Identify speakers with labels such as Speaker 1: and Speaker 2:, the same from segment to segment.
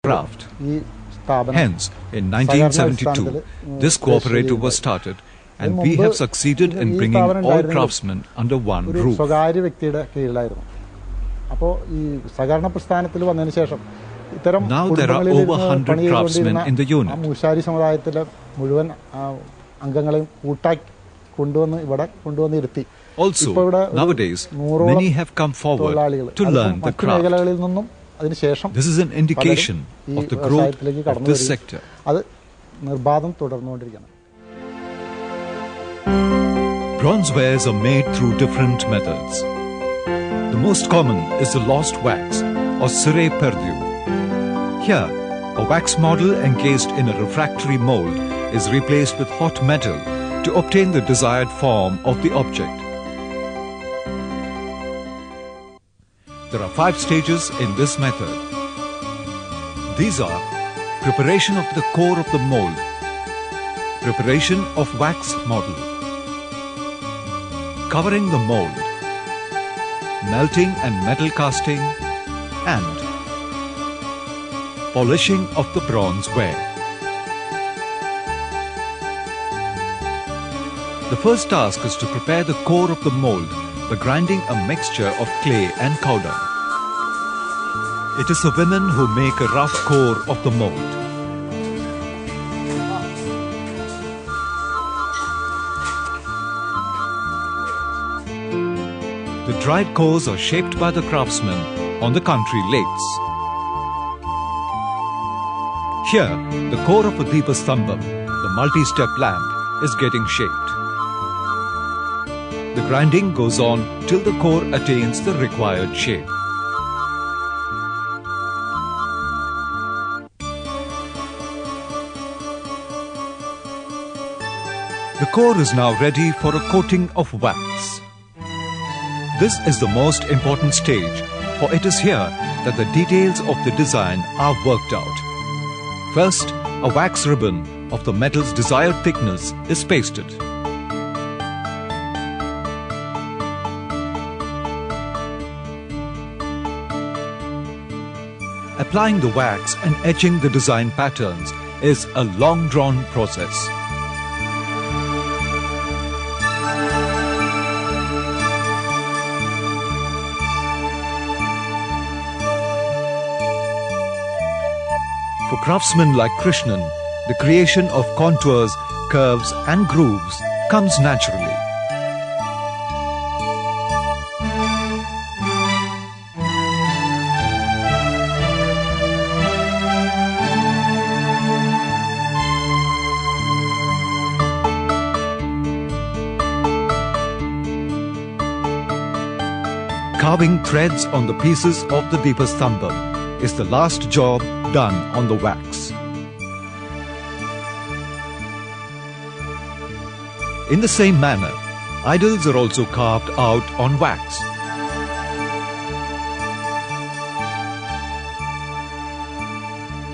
Speaker 1: craft. Hence, in 1972, this cooperative was started, and we have succeeded in bringing all craftsmen under one roof. Now there are over 100 craftsmen in the unit. Also, nowadays, many have come forward to learn the craft. This is an indication of the growth of this sector. Bronze wares are made through different methods. The most common is the lost wax, or cire perdu. Here, a wax model encased in a refractory mold is replaced with hot metal to obtain the desired form of the object. There are 5 stages in this method. These are preparation of the core of the mold, preparation of wax model, covering the mold, melting and metal casting, and polishing of the bronze ware. The first task is to prepare the core of the mold by grinding a mixture of clay and cow dung. It is the women who make a rough core of the mold. The dried cores are shaped by the craftsmen on the country lathes. Here, the core of a Deepastambham, the multi-step lamp, is getting shaped. The grinding goes on till the core attains the required shape. The core is now ready for a coating of wax. This is the most important stage, for it is here that the details of the design are worked out. First, a wax ribbon of the metal's desired thickness is pasted. Applying the wax and etching the design patterns is a long-drawn process. For craftsmen like Krishnan, the creation of contours, curves and grooves comes naturally. Carving threads on the pieces of the Deepastambham is the last job done on the wax. In the same manner, idols are also carved out on wax.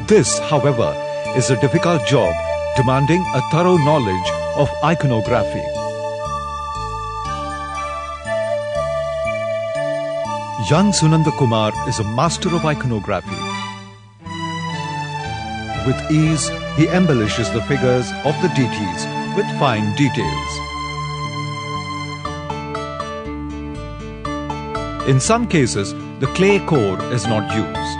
Speaker 1: This, however, is a difficult job demanding a thorough knowledge of iconography. Young Sunanda Kumar is a master of iconography. With ease, he embellishes the figures of the deities with fine details. In some cases, the clay core is not used.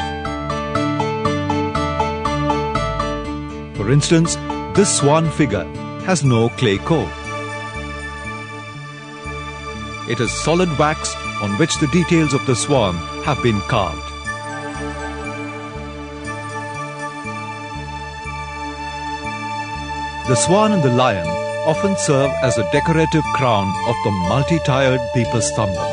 Speaker 1: For instance, this swan figure has no clay core. It is solid wax on which the details of the swan have been carved. The swan and the lion often serve as a decorative crown of the multi-tiered Deepastambham.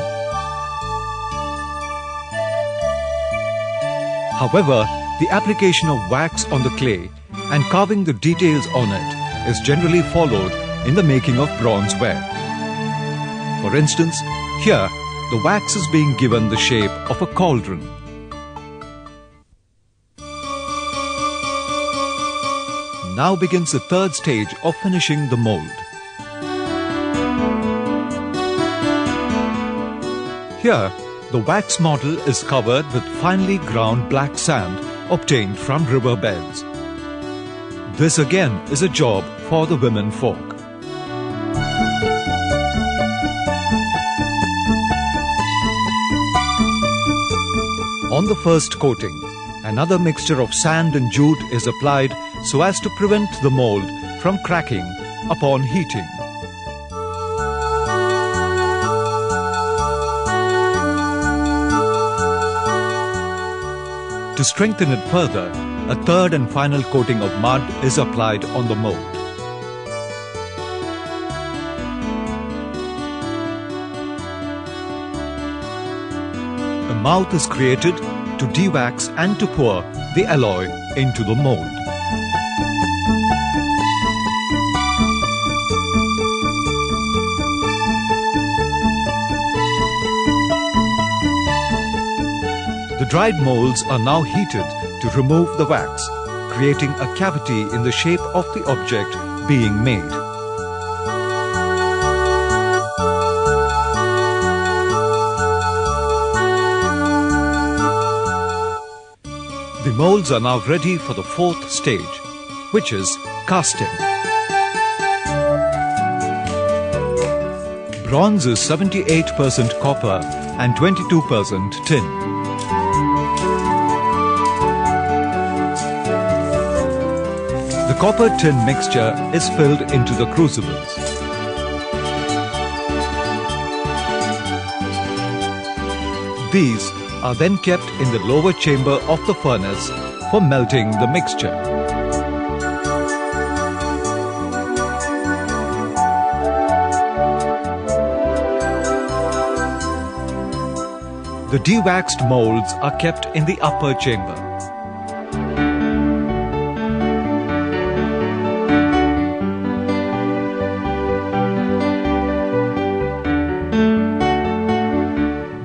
Speaker 1: However, the application of wax on the clay and carving the details on it is generally followed in the making of bronze ware. For instance, here the wax is being given the shape of a cauldron. Now begins the third stage of finishing the mold. Here, the wax model is covered with finely ground black sand obtained from river beds. This again is a job for the women folk. On the first coating, another mixture of sand and jute is applied so as to prevent the mold from cracking upon heating. To strengthen it further, a third and final coating of mud is applied on the mold. A mouth is created to de-wax and to pour the alloy into the mold. The dried molds are now heated to remove the wax, creating a cavity in the shape of the object being made. The molds are now ready for the fourth stage, which is casting. Bronze is 78% copper and 22% tin. The copper-tin mixture is filled into the crucibles. These are then kept in the lower chamber of the furnace for melting the mixture. The de-waxed molds are kept in the upper chamber.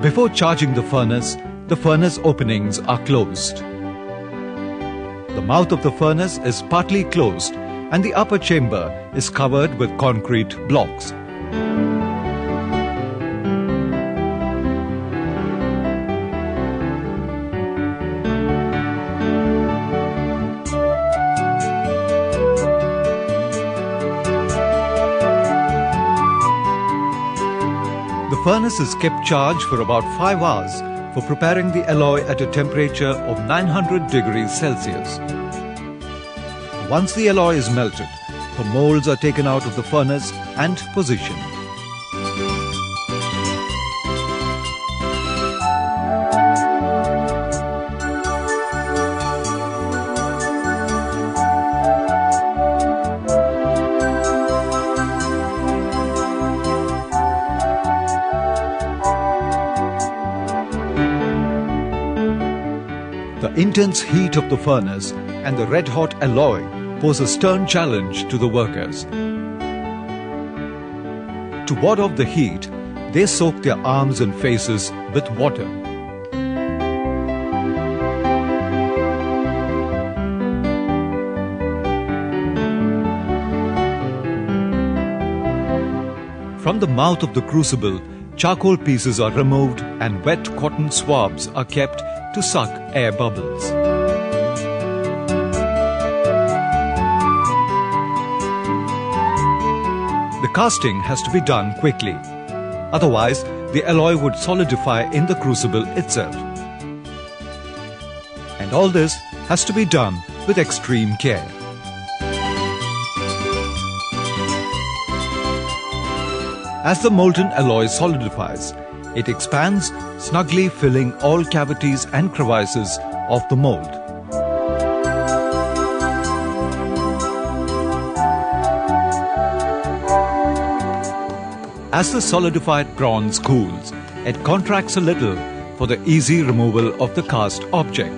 Speaker 1: Before charging the furnace openings are closed. The mouth of the furnace is partly closed and the upper chamber is covered with concrete blocks. The furnace is kept charged for about 5 hours for preparing the alloy at a temperature of 900 degrees Celsius. Once the alloy is melted, the molds are taken out of the furnace and positioned. The intense heat of the furnace and the red-hot alloy pose a stern challenge to the workers. To ward off the heat, they soak their arms and faces with water. From the mouth of the crucible, charcoal pieces are removed and wet cotton swabs are kept to suck air bubbles. The casting has to be done quickly, otherwise the alloy would solidify in the crucible itself. And all this has to be done with extreme care. As the molten alloy solidifies, it expands, snugly filling all cavities and crevices of the mold. As the solidified bronze cools, it contracts a little for the easy removal of the cast object.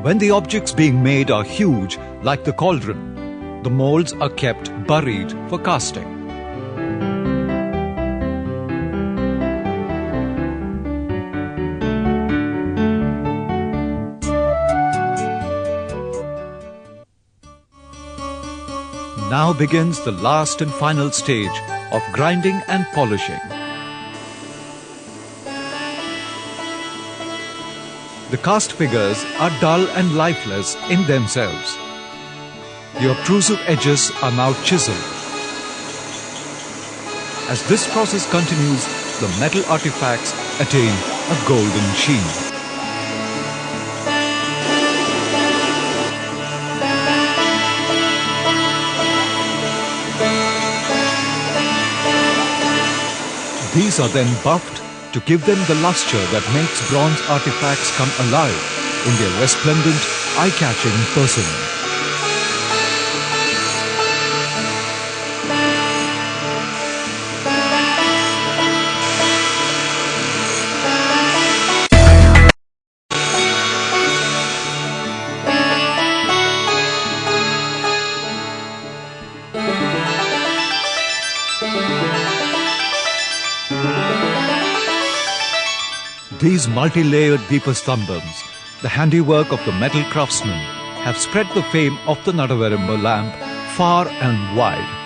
Speaker 1: When the objects being made are huge, like the cauldron, the molds are kept buried for casting. Now begins the last and final stage of grinding and polishing. The cast figures are dull and lifeless in themselves. The obtrusive edges are now chiseled. As this process continues, the metal artifacts attain a golden sheen. These are then buffed to give them the luster that makes bronze artifacts come alive in their resplendent, eye-catching person. These multi-layered Deepastambhams, the handiwork of the metal craftsmen, have spread the fame of the Nadavarimba lamp far and wide.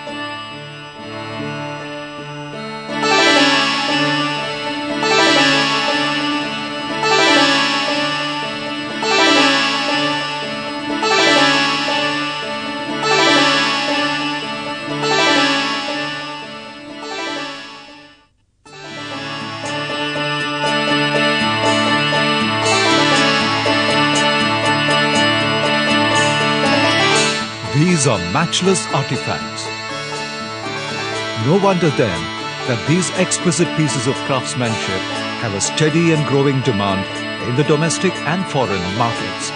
Speaker 1: These are matchless artifacts. No wonder then that these exquisite pieces of craftsmanship have a steady and growing demand in the domestic and foreign markets.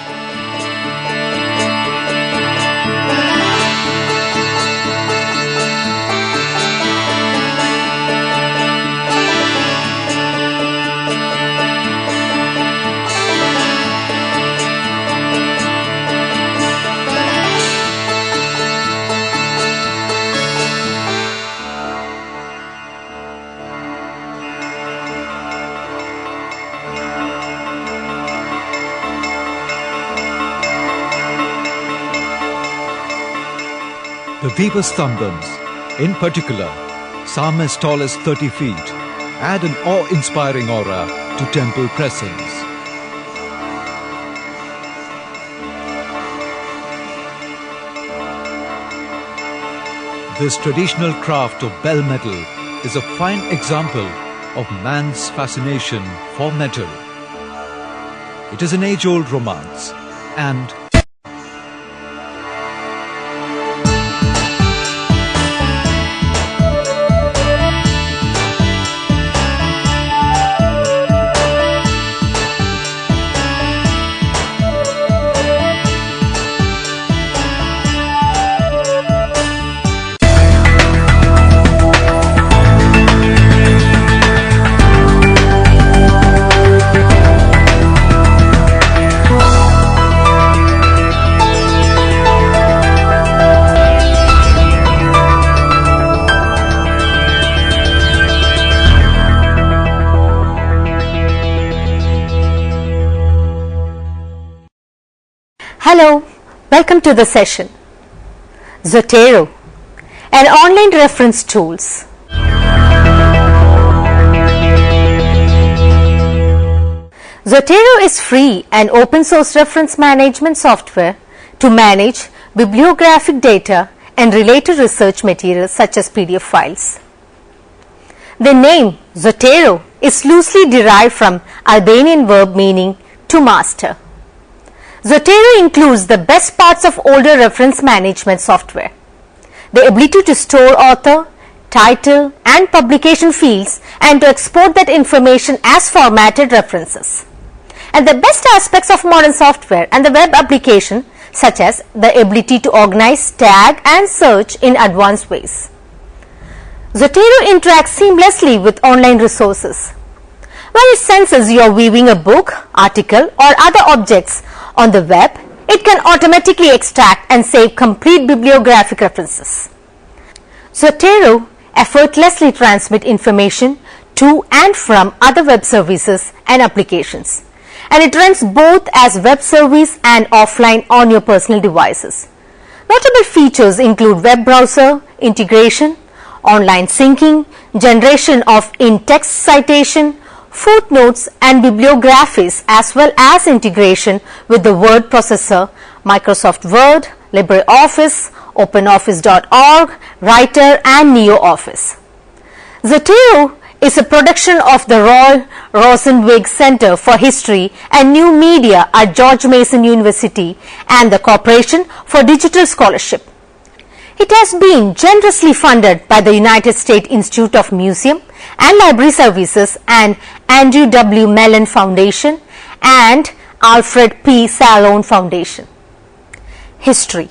Speaker 1: The Deepastambhams, in particular, some as tall as 30 feet, add an awe-inspiring aura to temple presence. This traditional craft of bell metal is a fine example of man's fascination for metal. It is an age-old romance, and
Speaker 2: Hello, welcome to the session. Zotero, an online reference tools. Zotero is free and open source reference management software to manage bibliographic data and related research materials such as PDF files. The name Zotero is loosely derived from Albanian verb meaning to master. Zotero includes the best parts of older reference management software: the ability to store author, title and publication fields and to export that information as formatted references, and the best aspects of modern software and the web application, such as the ability to organize, tag and search in advanced ways. Zotero interacts seamlessly with online resources. When it senses you are viewing a book, article or other objects on the web, it can automatically extract and save complete bibliographic references. Zotero effortlessly transmits information to and from other web services and applications, and it runs both as web service and offline on your personal devices. Notable features include web browser integration, online syncing, generation of in-text citation, footnotes and bibliographies, as well as integration with the word processor, Microsoft Word, LibreOffice, OpenOffice.org, Writer and NeoOffice. Zotero is a production of the Roy Rosenzweig Center for History and New Media at George Mason University and the Corporation for Digital Scholarship. It has been generously funded by the United States Institute of Museum and Library Services and Andrew W. Mellon Foundation and Alfred P. Salon Foundation. History.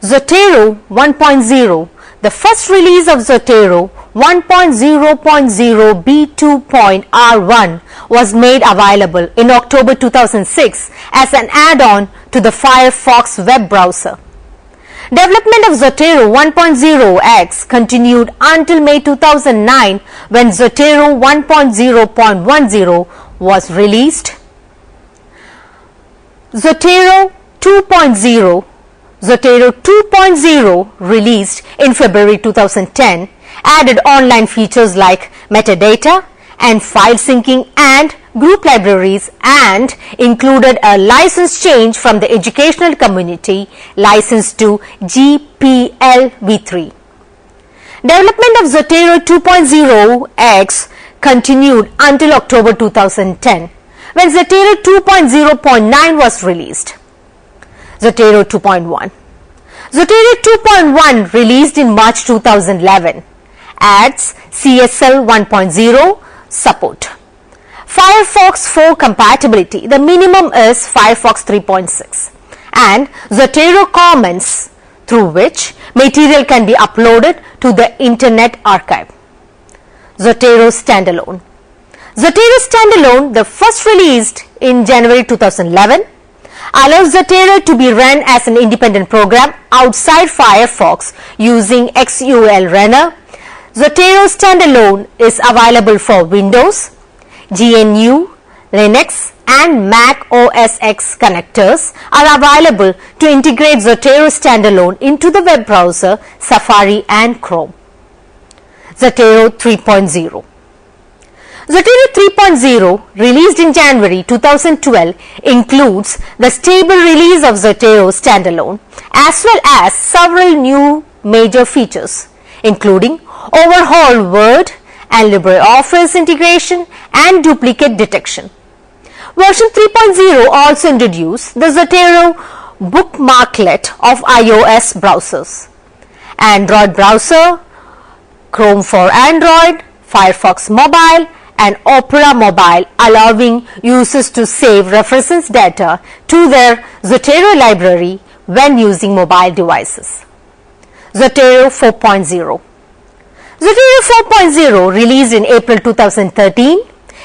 Speaker 2: Zotero 1.0. The first release of Zotero 1.0.0 B2.R1 was made available in October 2006 as an add-on to the Firefox web browser. Development of Zotero 1.0x continued until May 2009 when Zotero 1.0.10 was released. Zotero 2.0 Zotero 2.0 released in February 2010 added online features like metadata and file syncing and group libraries and included a license change from the educational community license to GPL v3. Development of Zotero 2.0x continued until October 2010 when Zotero 2.0.9 was released. Zotero 2.1. Zotero 2.1 released in March 2011 adds CSL 1.0 support. Firefox 4 compatibility, the minimum is Firefox 3.6 and Zotero Commons through which material can be uploaded to the Internet Archive. Zotero Standalone. Zotero Standalone, the first released in January 2011, allows Zotero to be run as an independent program outside Firefox using XUL Runner. Zotero Standalone is available for Windows, GNU, Linux and Mac OS X connectors are available to integrate Zotero Standalone into the web browser, Safari and Chrome. Zotero 3.0. Zotero 3.0, released in January 2012, includes the stable release of Zotero Standalone as well as several new major features, including overhauled Word and LibreOffice integration and duplicate detection. Version 3.0 also introduced the Zotero bookmarklet of iOS browsers, Android browser, Chrome for Android, Firefox Mobile and Opera Mobile, allowing users to save reference data to their Zotero library when using mobile devices. Zotero 4.0. Zotero 4.0, released in April 2013,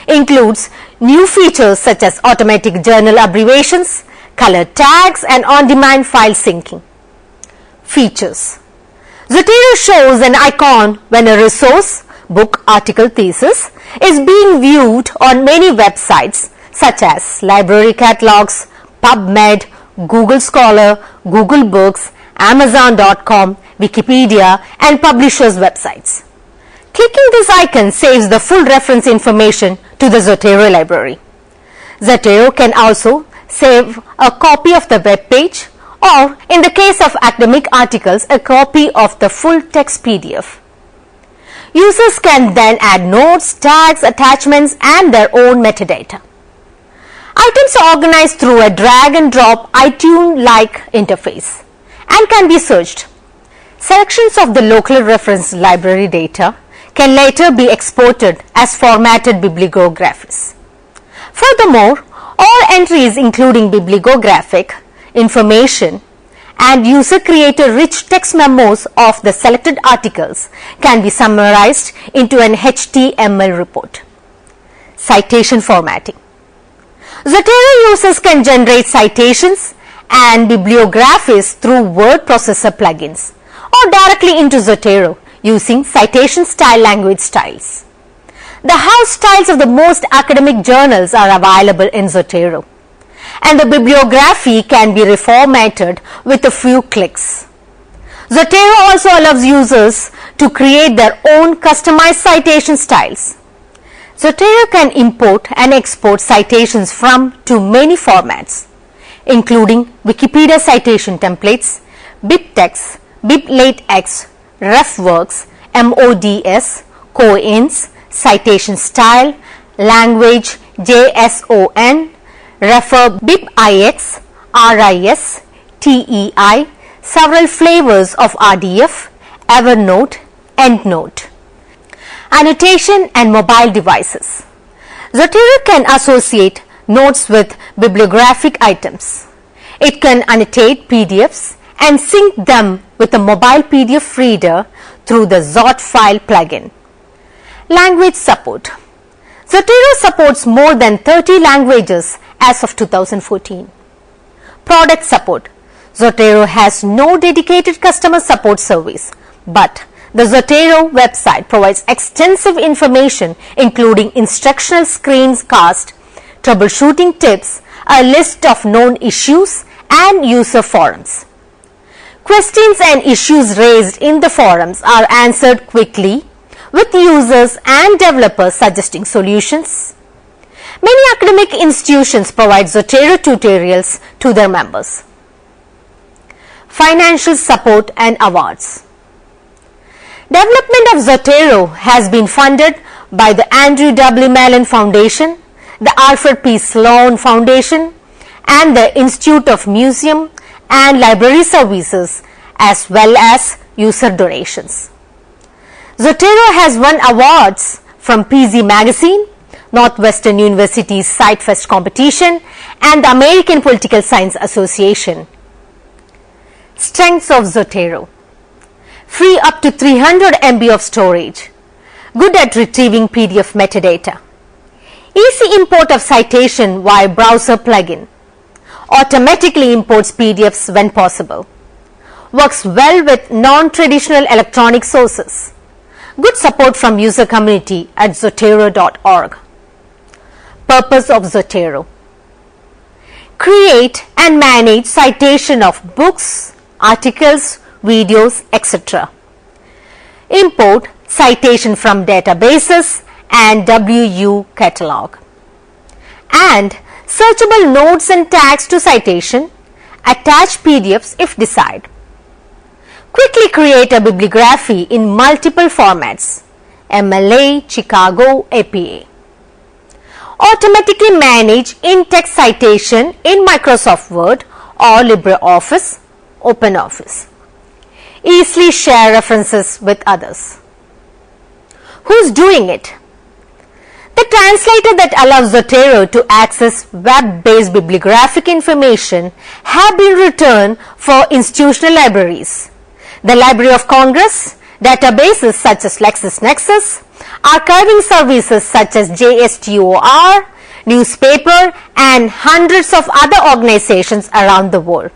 Speaker 2: includes new features such as automatic journal abbreviations, color tags and on-demand file syncing. Features. Zotero shows an icon when a resource, book, article, thesis is being viewed on many websites such as library catalogs, PubMed, Google Scholar, Google Books, Amazon.com, Wikipedia and publishers' websites. Clicking this icon saves the full reference information to the Zotero library. Zotero can also save a copy of the web page or, in the case of academic articles, a copy of the full text PDF. Users can then add notes, tags, attachments and their own metadata. Items are organized through a drag and drop iTunes-like interface and can be searched. Selections of the local reference library data can later be exported as formatted bibliographies. Furthermore, all entries including bibliographic information and user-created rich text memos of the selected articles can be summarized into an HTML report. Citation formatting. Zotero users can generate citations and bibliographies through word processor plugins or directly into Zotero using citation style language styles. The house styles of the most academic journals are available in Zotero. and the bibliography can be reformatted with a few clicks. Zotero also allows users to create their own customized citation styles. Zotero can import and export citations from to many formats, including Wikipedia citation templates, BibTeX, BibLatex, RefWorks, MODS, COINS, citation style, language, JSON, refer BibIX, RIS, TEI, several flavors of RDF, Evernote, EndNote. Annotation and mobile devices. Zotero can associate notes with bibliographic items. It can annotate PDFs and sync them with a mobile PDF reader through the Zot file plugin. Language support. Zotero supports more than 30 languages as of 2014. Product support. Zotero has no dedicated customer support service, but the Zotero website provides extensive information including instructional screencasts, troubleshooting tips, a list of known issues, and user forums. Questions and issues raised in the forums are answered quickly, with users and developers suggesting solutions. Many academic institutions provide Zotero tutorials to their members. Financial support and awards. Development of Zotero has been funded by the Andrew W. Mellon Foundation, the Alfred P. Sloan Foundation, and the Institute of Museum and Library Services, as well as user donations. Zotero has won awards from PZ Magazine, Northwestern University's SiteFest competition, and the American Political Science Association. Strengths of Zotero. Free up to 300 MB of storage. Good at retrieving PDF metadata. Easy import of citation via browser plugin. Automatically imports PDFs when possible. Works well with non-traditional electronic sources. Good support from user community at zotero.org. Purpose of Zotero. Create and manage citation of books, articles, videos, etc. Import citation from databases and WU catalog. And searchable notes and tags to citation. Attach PDFs if desired. Quickly create a bibliography in multiple formats, MLA, Chicago, APA. Automatically manage in-text citation in Microsoft Word or LibreOffice, OpenOffice. Easily share references with others. Who's doing it? The translator that allows Zotero to access web-based bibliographic information have been written for institutional libraries, the Library of Congress, databases such as LexisNexis, archiving services such as JSTOR, newspaper, and hundreds of other organizations around the world.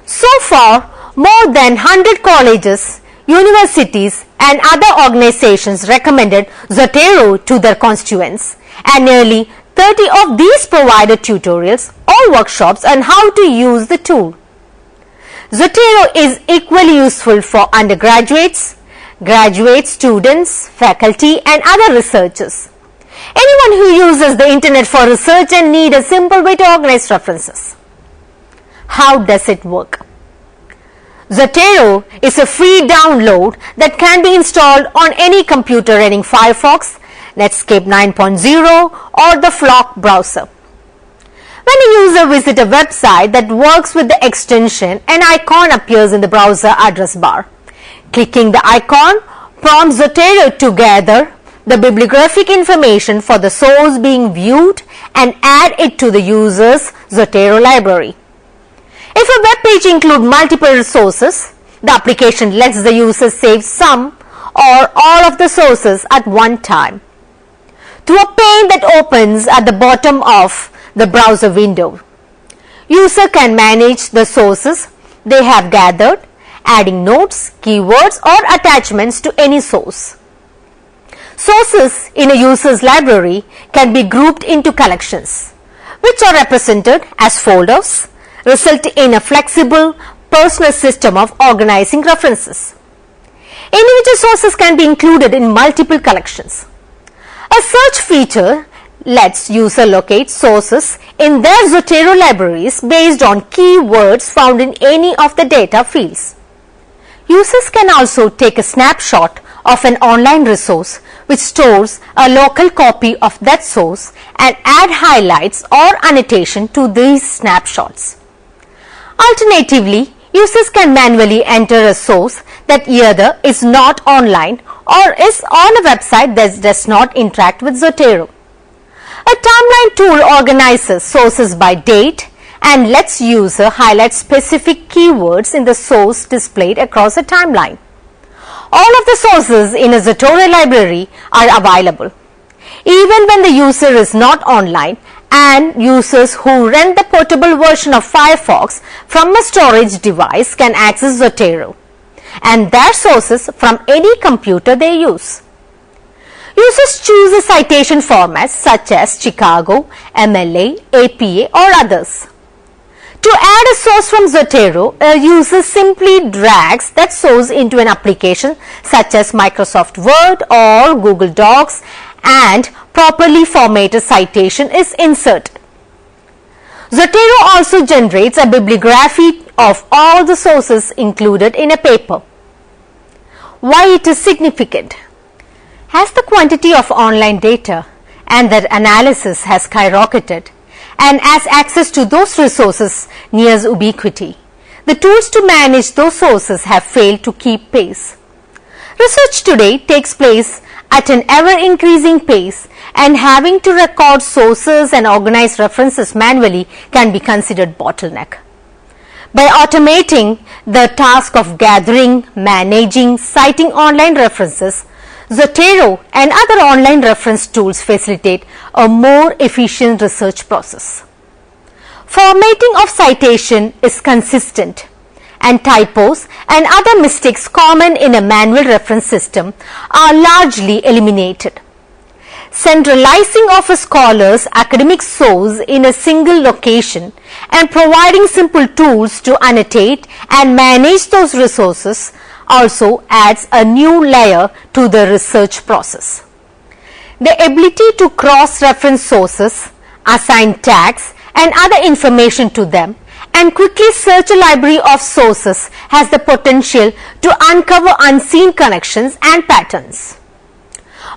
Speaker 2: So far, more than 100 colleges, universities, and other organizations recommended Zotero to their constituents, and nearly 30 of these provided tutorials or workshops on how to use the tool. Zotero is equally useful for undergraduates, graduate students, faculty, and other researchers. Anyone who uses the internet for research and need a simple way to organize references. How does it work? Zotero is a free download that can be installed on any computer running Firefox, Netscape 9.0, or the Flock browser. When a user visits a website that works with the extension, an icon appears in the browser address bar. Clicking the icon prompts Zotero to gather the bibliographic information for the source being viewed and add it to the user's Zotero library. If a web page includes multiple resources, the application lets the user save some or all of the sources at one time. Through a pane that opens at the bottom of the browser window, user can manage the sources they have gathered, adding notes, keywords, or attachments to any source. Sources in a user's library can be grouped into collections. which are represented as folders, result in a flexible, personal system of organizing references. Individual sources can be included in multiple collections. A search feature lets user locate sources in their Zotero libraries based on keywords found in any of the data fields. Users can also take a snapshot of an online resource which stores a local copy of that source and add highlights or annotation to these snapshots. Alternatively, users can manually enter a source that either is not online or is on a website that does not interact with Zotero. A timeline tool organizes sources by date and lets user highlight specific keywords in the source displayed across a timeline. All of the sources in a Zotero library are available, even when the user is not online, and users who rent the portable version of Firefox from a storage device can access Zotero and their sources from any computer they use. Users choose a citation formats such as Chicago, MLA, APA or others. To add a source from Zotero, a user simply drags that source into an application such as Microsoft Word or Google Docs, and properly formatted citation is inserted. Zotero also generates a bibliography of all the sources included in a paper. Why it is significant? As the quantity of online data and their analysis has skyrocketed, and as access to those resources nears ubiquity, the tools to manage those sources have failed to keep pace. Research today takes place at an ever-increasing pace, and having to record sources and organize references manually can be considered bottleneck. By automating the task of gathering, managing, citing online references, Zotero and other online reference tools facilitate a more efficient research process. Formatting of citation is consistent, and typos and other mistakes common in a manual reference system are largely eliminated. Centralizing of a scholar's academic source in a single location and providing simple tools to annotate and manage those resources also adds a new layer to the research process. The ability to cross-reference sources, assign tags and other information to them, and quickly search a library of sources has the potential to uncover unseen connections and patterns.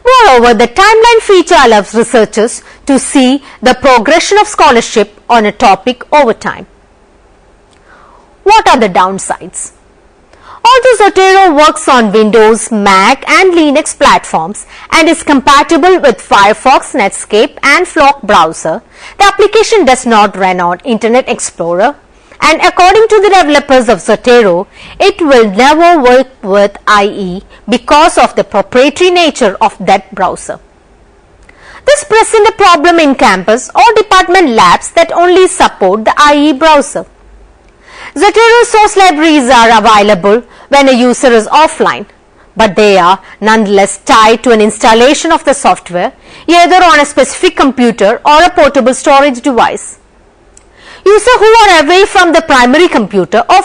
Speaker 2: Moreover, the timeline feature allows researchers to see the progression of scholarship on a topic over time. What are the downsides? Although Zotero works on Windows, Mac and Linux platforms and is compatible with Firefox, Netscape and Flock browser, the application does not run on Internet Explorer, and according to the developers of Zotero, it will never work with IE because of the proprietary nature of that browser. This presents a problem in campus or department labs that only support the IE browser. Zotero source libraries are available when a user is offline, but they are nonetheless tied to an installation of the software either on a specific computer or a portable storage device. Users who are away from the primary computer or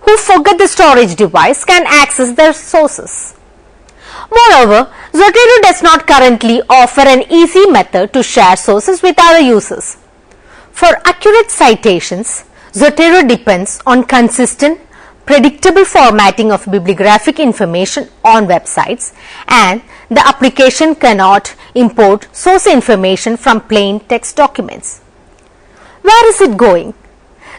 Speaker 2: who forget the storage device can access their sources. Moreover, Zotero does not currently offer an easy method to share sources with other users. For accurate citations, Zotero depends on consistent, predictable formatting of bibliographic information on websites, and the application cannot import source information from plain text documents. Where is it going?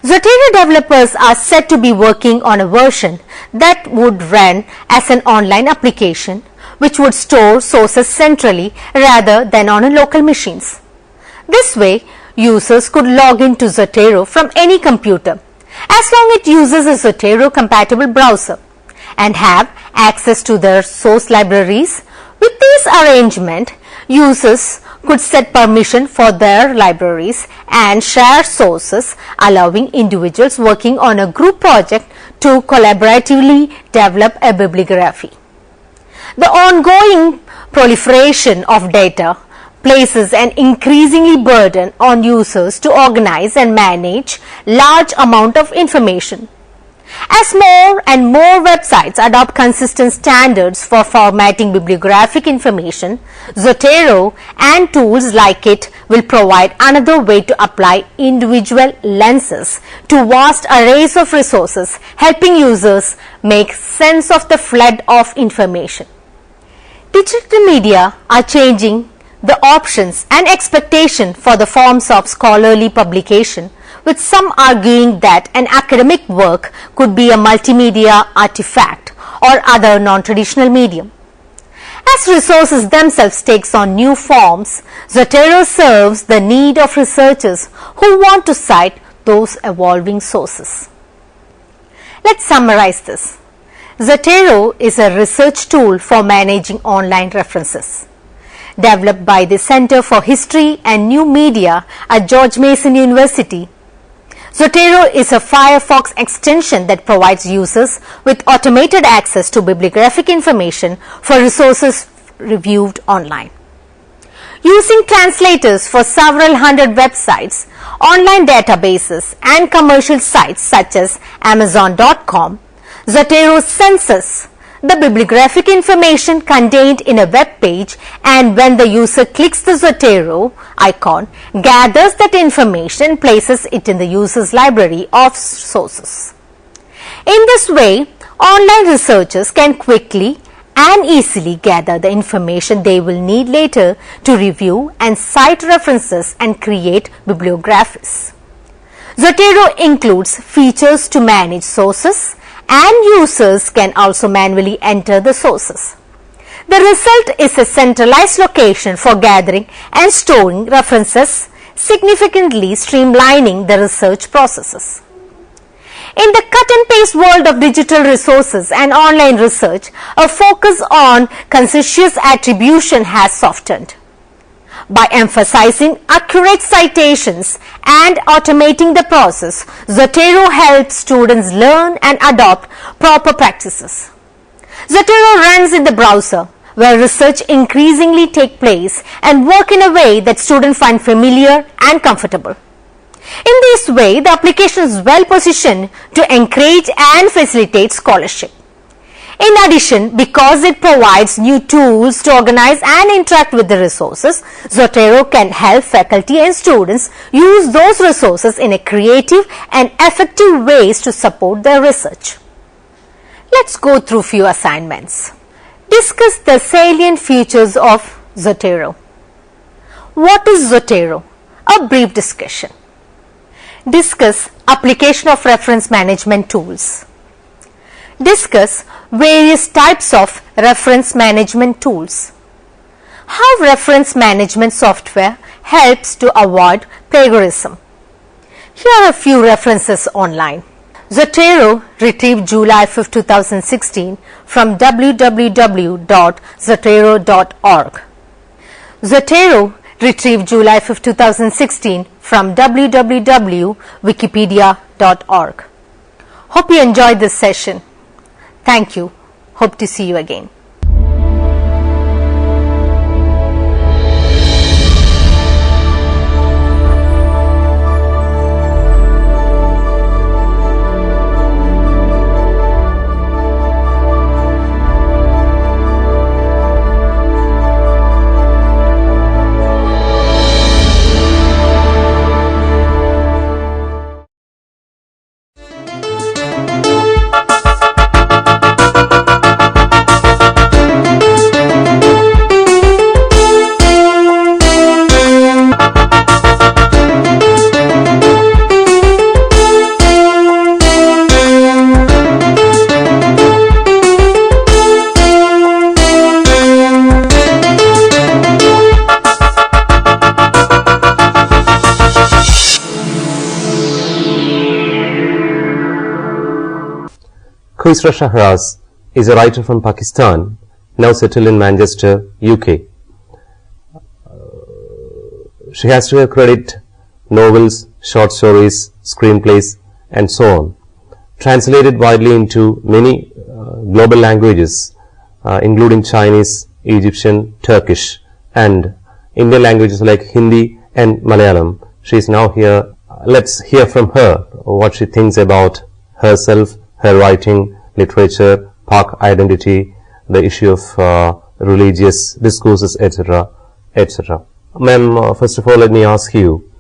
Speaker 2: Zotero developers are said to be working on a version that would run as an online application which would store sources centrally rather than on local machines. This way, users could log into Zotero from any computer as long as it uses a Zotero compatible browser and have access to their source libraries. With this arrangement, users could set permission for their libraries and share sources, allowing individuals working on a group project to collaboratively develop a bibliography. The ongoing proliferation of data places an increasingly burden on users to organize and manage large amount of information. As more and more websites adopt consistent standards for formatting bibliographic information, Zotero and tools like it will provide another way to apply individual lenses to vast arrays of resources, helping users make sense of the flood of information. Digital media are changing the options and expectation for the forms of scholarly publication, with some arguing that an academic work could be a multimedia artifact or other non-traditional medium. As resources themselves takes on new forms, Zotero serves the need of researchers who want to cite those evolving sources. Let's summarize this. Zotero is a research tool for managing online references. Developed by the Center for History and New Media at George Mason University, Zotero is a Firefox extension that provides users with automated access to bibliographic information for resources reviewed online. Using translators for several hundred websites, online databases, and commercial sites such as Amazon.com, Zotero senses the bibliographic information contained in a web page, and when the user clicks the Zotero icon, gathers that information and places it in the user's library of sources. In this way, online researchers can quickly and easily gather the information they will need later to review and cite references and create bibliographies. Zotero includes features to manage sources, and users can also manually enter the sources. The result is a centralized location for gathering and storing references, significantly streamlining the research processes. In the cut and paste world of digital resources and online research, a focus on conscientious attribution has softened. By emphasizing accurate citations and automating the process, Zotero helps students learn and adopt proper practices. Zotero runs in the browser, where research increasingly takes place and work in a way that students find familiar and comfortable. In this way, the application is well positioned to encourage and facilitate scholarship. In addition, because it provides new tools to organize and interact with the resources, Zotero can help faculty and students use those resources in a creative and effective ways to support their research. Let's go through few assignments. Discuss the salient features of Zotero. What is Zotero? A brief discussion. Discuss application of reference management tools. Discuss various types of reference management tools. How reference management software helps to avoid plagiarism. Here are a few references online. Zotero retrieved July 5, 2016 from www.zotero.org. Zotero retrieved July 5, 2016 from www.wikipedia.org. Hope you enjoyed this session. Thank you. Hope to see you again.
Speaker 3: Emmrc Shahraz is a writer from Pakistan, now settled in Manchester, UK. She has to her credit novels, short stories, screenplays, and so on, translated widely into many global languages, including Chinese, Egyptian, Turkish, and Indian languages like Hindi and Malayalam. She is now here. Let's hear from her what she thinks about herself, her writing, literature, Pak identity, the issue of religious discourses, etc., etc. Ma'am, first of all, let me ask you,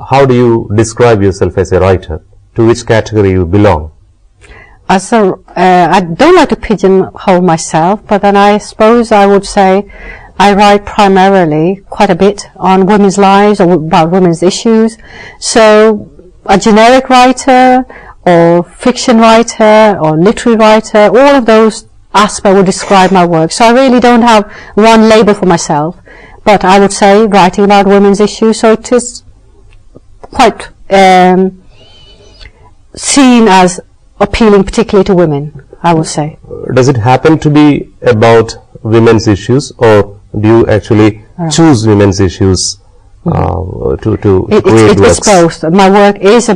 Speaker 3: how do you describe yourself as a writer? To which category you belong?
Speaker 4: I don't like to pigeonhole myself, but then I suppose I would say I write primarily quite a bit on women's lives or about women's issues. So a generic writer or fiction writer or literary writer, all of those aspects would describe my work. So I really don't have one label for myself, but I would say writing about women's issues, so it is quite seen as appealing particularly to women, I would say.
Speaker 3: Does it happen to be about women's issues, or do you actually choose women's issues to create works?
Speaker 4: It's both. My work is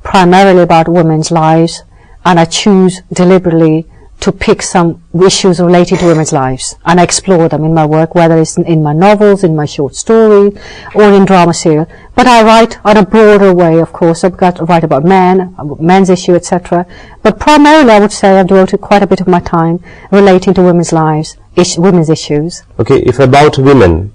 Speaker 4: primarily about women's lives, and I choose deliberately to pick some issues related to women's lives, and I explore them in my work, whether it's in my novels, in my short stories, or in drama serial. But I write on a broader way, of course. I've got to write about men's issue, etc. But primarily, I would say I've devoted quite a bit of my time relating to women's lives, women's issues.
Speaker 3: Okay, if about women,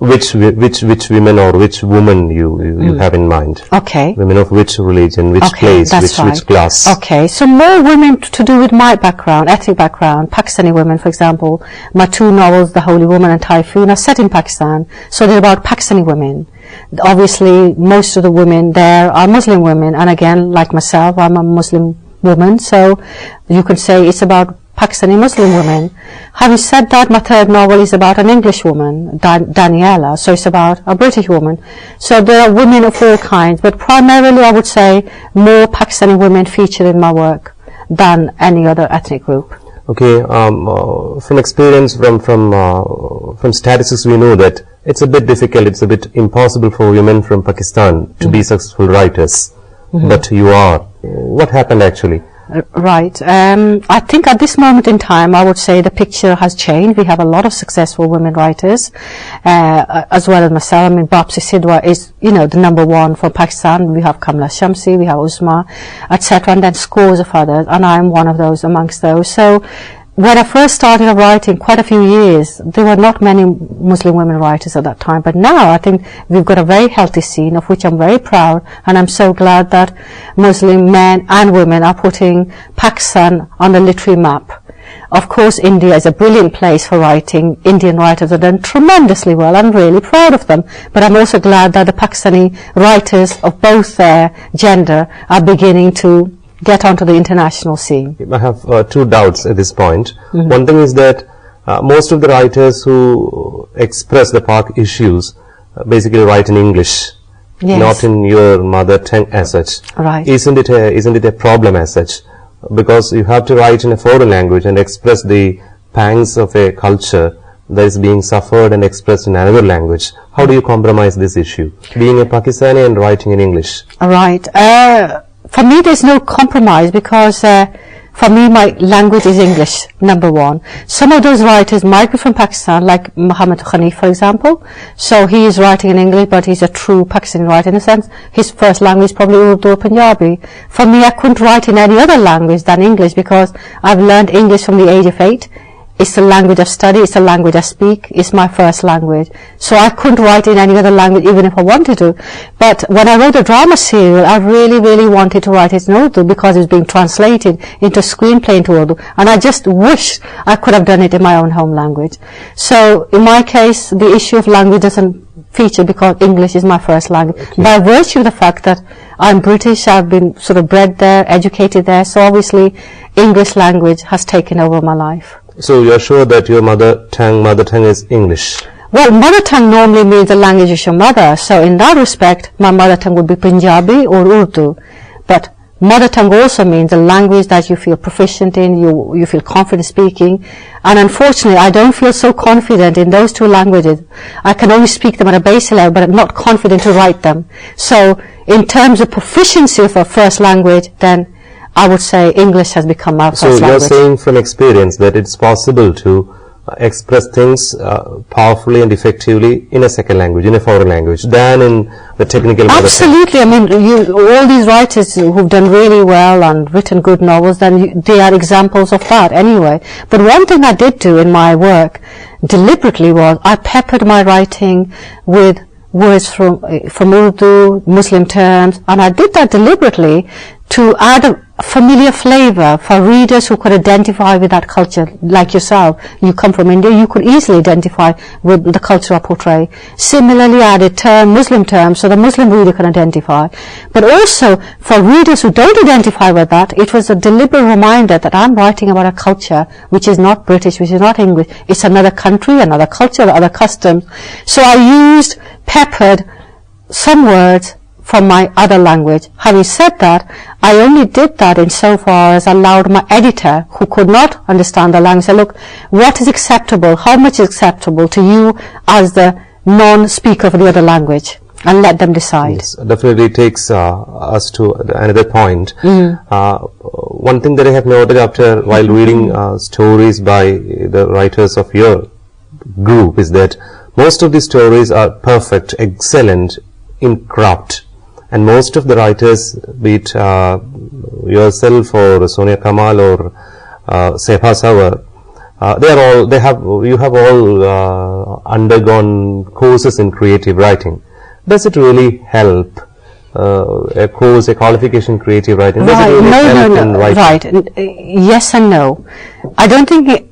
Speaker 3: which women or which woman you have in mind?
Speaker 4: Okay.
Speaker 3: Women of which religion, which place, which class?
Speaker 4: Okay, so more women to do with my background, ethnic background, Pakistani women, for example. My two novels, The Holy Woman and Typhoon, are set in Pakistan, so they're about Pakistani women. Obviously, most of the women there are Muslim women, and again, like myself, I'm a Muslim woman, so you could say it's about Pakistani Muslim women. Having said that, my third novel is about an English woman, Daniela, so it's about a British woman. So there are women of all kinds, but primarily I would say more Pakistani women featured in my work than any other ethnic group.
Speaker 3: Okay, from experience, from statistics, we know that it's a bit difficult, it's a bit impossible for women from Pakistan to be successful writers, but you are. What happened actually?
Speaker 4: Right. I think at this moment in time, I would say the picture has changed. We have a lot of successful women writers, as well as myself. I mean, Bapsi Sidhwa is, the #1 for Pakistan. We have Kamla Shamsi, we have Uzma, etc., and then scores of others, and I'm one of those amongst those. So when I first started writing, quite a few years, there were not many Muslim women writers at that time. But now I think we've got a very healthy scene, of which I'm very proud, and I'm so glad that Muslim men and women are putting Pakistan on the literary map. Of course, India is a brilliant place for writing. Indian writers have done tremendously well. I'm really proud of them. But I'm also glad that the Pakistani writers of both their gender are beginning to get onto the international scene.
Speaker 3: I have two doubts at this point. One thing is that most of the writers who express the Pak issues basically write in English, not in your mother tongue as such.
Speaker 4: Right.
Speaker 3: Isn't it a problem as such? Because you have to write in a foreign language and express the pangs of a culture that is being suffered and expressed in another language. How do you compromise this issue, being a Pakistani and writing in English?
Speaker 4: Right. For me, there's no compromise, because for me, my language is English, #1. Some of those writers might be from Pakistan, like Muhammad Khanif, for example. So he is writing in English, but he's a true Pakistani writer in a sense. His first language is probably Urdu or Punjabi. For me, I couldn't write in any other language than English, because I've learned English from the age of 8. It's a language I study, it's a language I speak, it's my first language. So I couldn't write in any other language even if I wanted to. But when I wrote a drama serial, I really, really wanted to write it in Urdu, because it's being translated into screenplay into Urdu. And I just wish I could have done it in my own home language. So in my case, the issue of language doesn't feature, because English is my first language. Okay. By virtue of the fact that I'm British, I've been sort of bred there, educated there, so obviously English language has taken over my life.
Speaker 3: So you are sure that your mother tongue is English?
Speaker 4: Well, mother tongue normally means the language of your mother. So in that respect, my mother tongue would be Punjabi or Urdu. But mother tongue also means the language that you feel proficient in, you feel confident speaking. And unfortunately, I don't feel so confident in those two languages. I can only speak them at a basic level, but I'm not confident to write them. So in terms of proficiency of a first language, then I would say English has become my first language.
Speaker 3: So you're saying from experience that it's possible to express things powerfully and effectively in a second language, in a foreign language, than in the technical
Speaker 4: Absolutely. I mean, all these writers who've done really well and written good novels, then they are examples of that anyway. But one thing I did do in my work deliberately was I peppered my writing with words from Urdu, Muslim terms, and I did that deliberately to add a familiar flavor for readers who could identify with that culture, like yourself. You come from India, you could easily identify with the culture I portray. Similarly, I added Muslim terms so the Muslim reader can identify. But also, for readers who don't identify with that, it was a deliberate reminder that I'm writing about a culture which is not British, which is not English. It's another country, another culture, other customs. So I peppered some words from my other language. Having said that, I only did that insofar as I allowed my editor, who could not understand the language, say, look, what is acceptable, how much is acceptable to you as the non-speaker of the other language, and let them decide.
Speaker 3: Yes, definitely takes us to another point. One thing that I have noted while reading stories by the writers of your group is that most of the stories are perfect, excellent in craft. And most of the writers, be it yourself or Sonia Kamal or Sefa Sawar, you have all undergone courses in creative writing. Does it really help? A qualification in creative writing? Does it really help in writing?
Speaker 4: Right. Yes and no. I don't think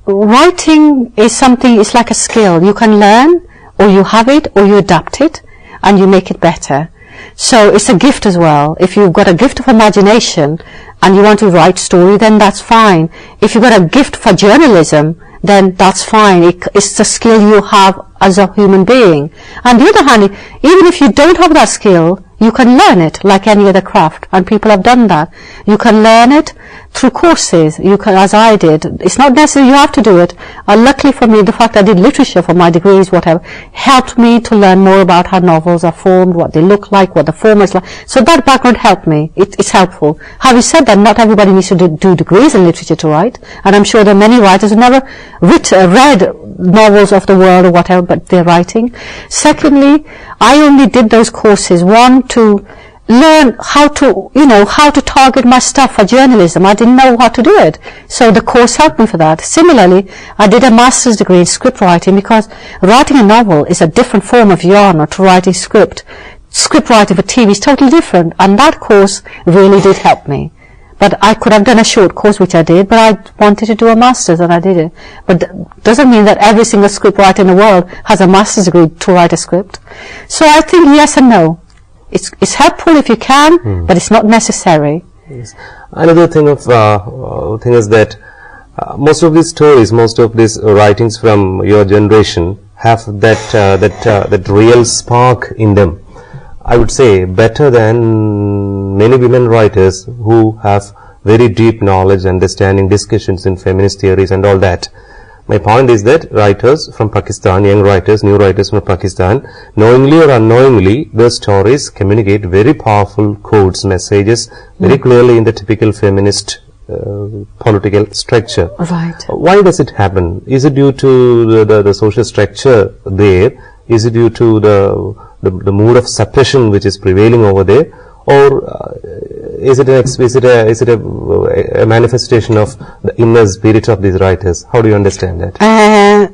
Speaker 4: writing is something, it's like a skill. You can learn, or you have it, or you adapt it, and you make it better. So it's a gift as well. If you've got a gift of imagination and you want to write story, then that's fine. If you've got a gift for journalism, then that's fine. It's the skill you have as a human being. On the other hand, even if you don't have that skill, you can learn it like any other craft, and people have done that. You can learn it through courses, you can, as I did. It's not necessary you have to do it. Luckily for me, the fact I did literature for my degrees, whatever, helped me to learn more about how novels are formed, what they look like, what the form is like. So that background helped me. It's helpful. Having said that, not everybody needs to do degrees in literature to write, and I'm sure there are many writers who never read novels of the world or whatever, but they're writing. Secondly, I only did those courses, one, to learn how to target my stuff for journalism. I didn't know how to do it, so the course helped me for that. Similarly, I did a master's degree in script writing, because writing a novel is a different form of genre to writing script. Script writing for TV is totally different, and that course really did help me. But I could have done a short course, which I did, but I wanted to do a master's, and I did it. But doesn't mean that every single script writer in the world has a master's degree to write a script. So I think yes and no. It's helpful if you can, but it's not necessary.
Speaker 3: Yes. Another thing is that most of these stories, most of these writings from your generation have that real spark in them. I would say better than many women writers who have very deep knowledge, understanding, discussions in feminist theories and all that. My point is that writers from Pakistan, young writers, new writers from Pakistan, knowingly or unknowingly, their stories communicate very powerful codes, messages, very clearly in the typical feminist political structure.
Speaker 4: Right.
Speaker 3: Why does it happen? Is it due to the social structure there? Is it due to the mood of suppression which is prevailing over there? Or is it a manifestation of the inner spirit of these writers? How do you understand that?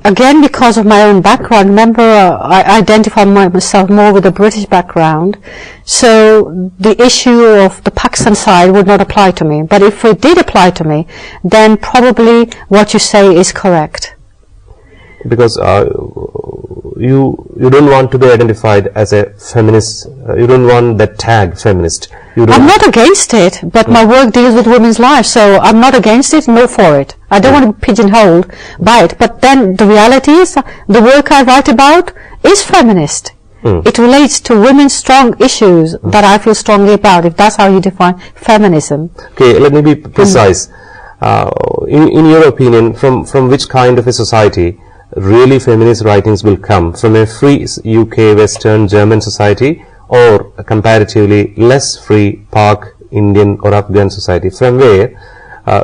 Speaker 4: Again, because of my own background, remember, I identify myself more with a British background, so the issue of the Pakistan side would not apply to me. But if it did apply to me, then probably what you say is correct.
Speaker 3: Because you don't want to be identified as a feminist. You don't want that tag feminist.
Speaker 4: I'm not against it, but my work deals with women's lives, so I'm not against it, no for it. I don't want to be pigeonholed by it. But then the reality is, the work I write about is feminist. It relates to women's strong issues that I feel strongly about, if that's how you define feminism.
Speaker 3: Okay, let me be precise. In your opinion, from which kind of a society really feminist writings will come? From a free UK, Western, German society, or a comparatively less free Pak, Indian or Afghan society? From where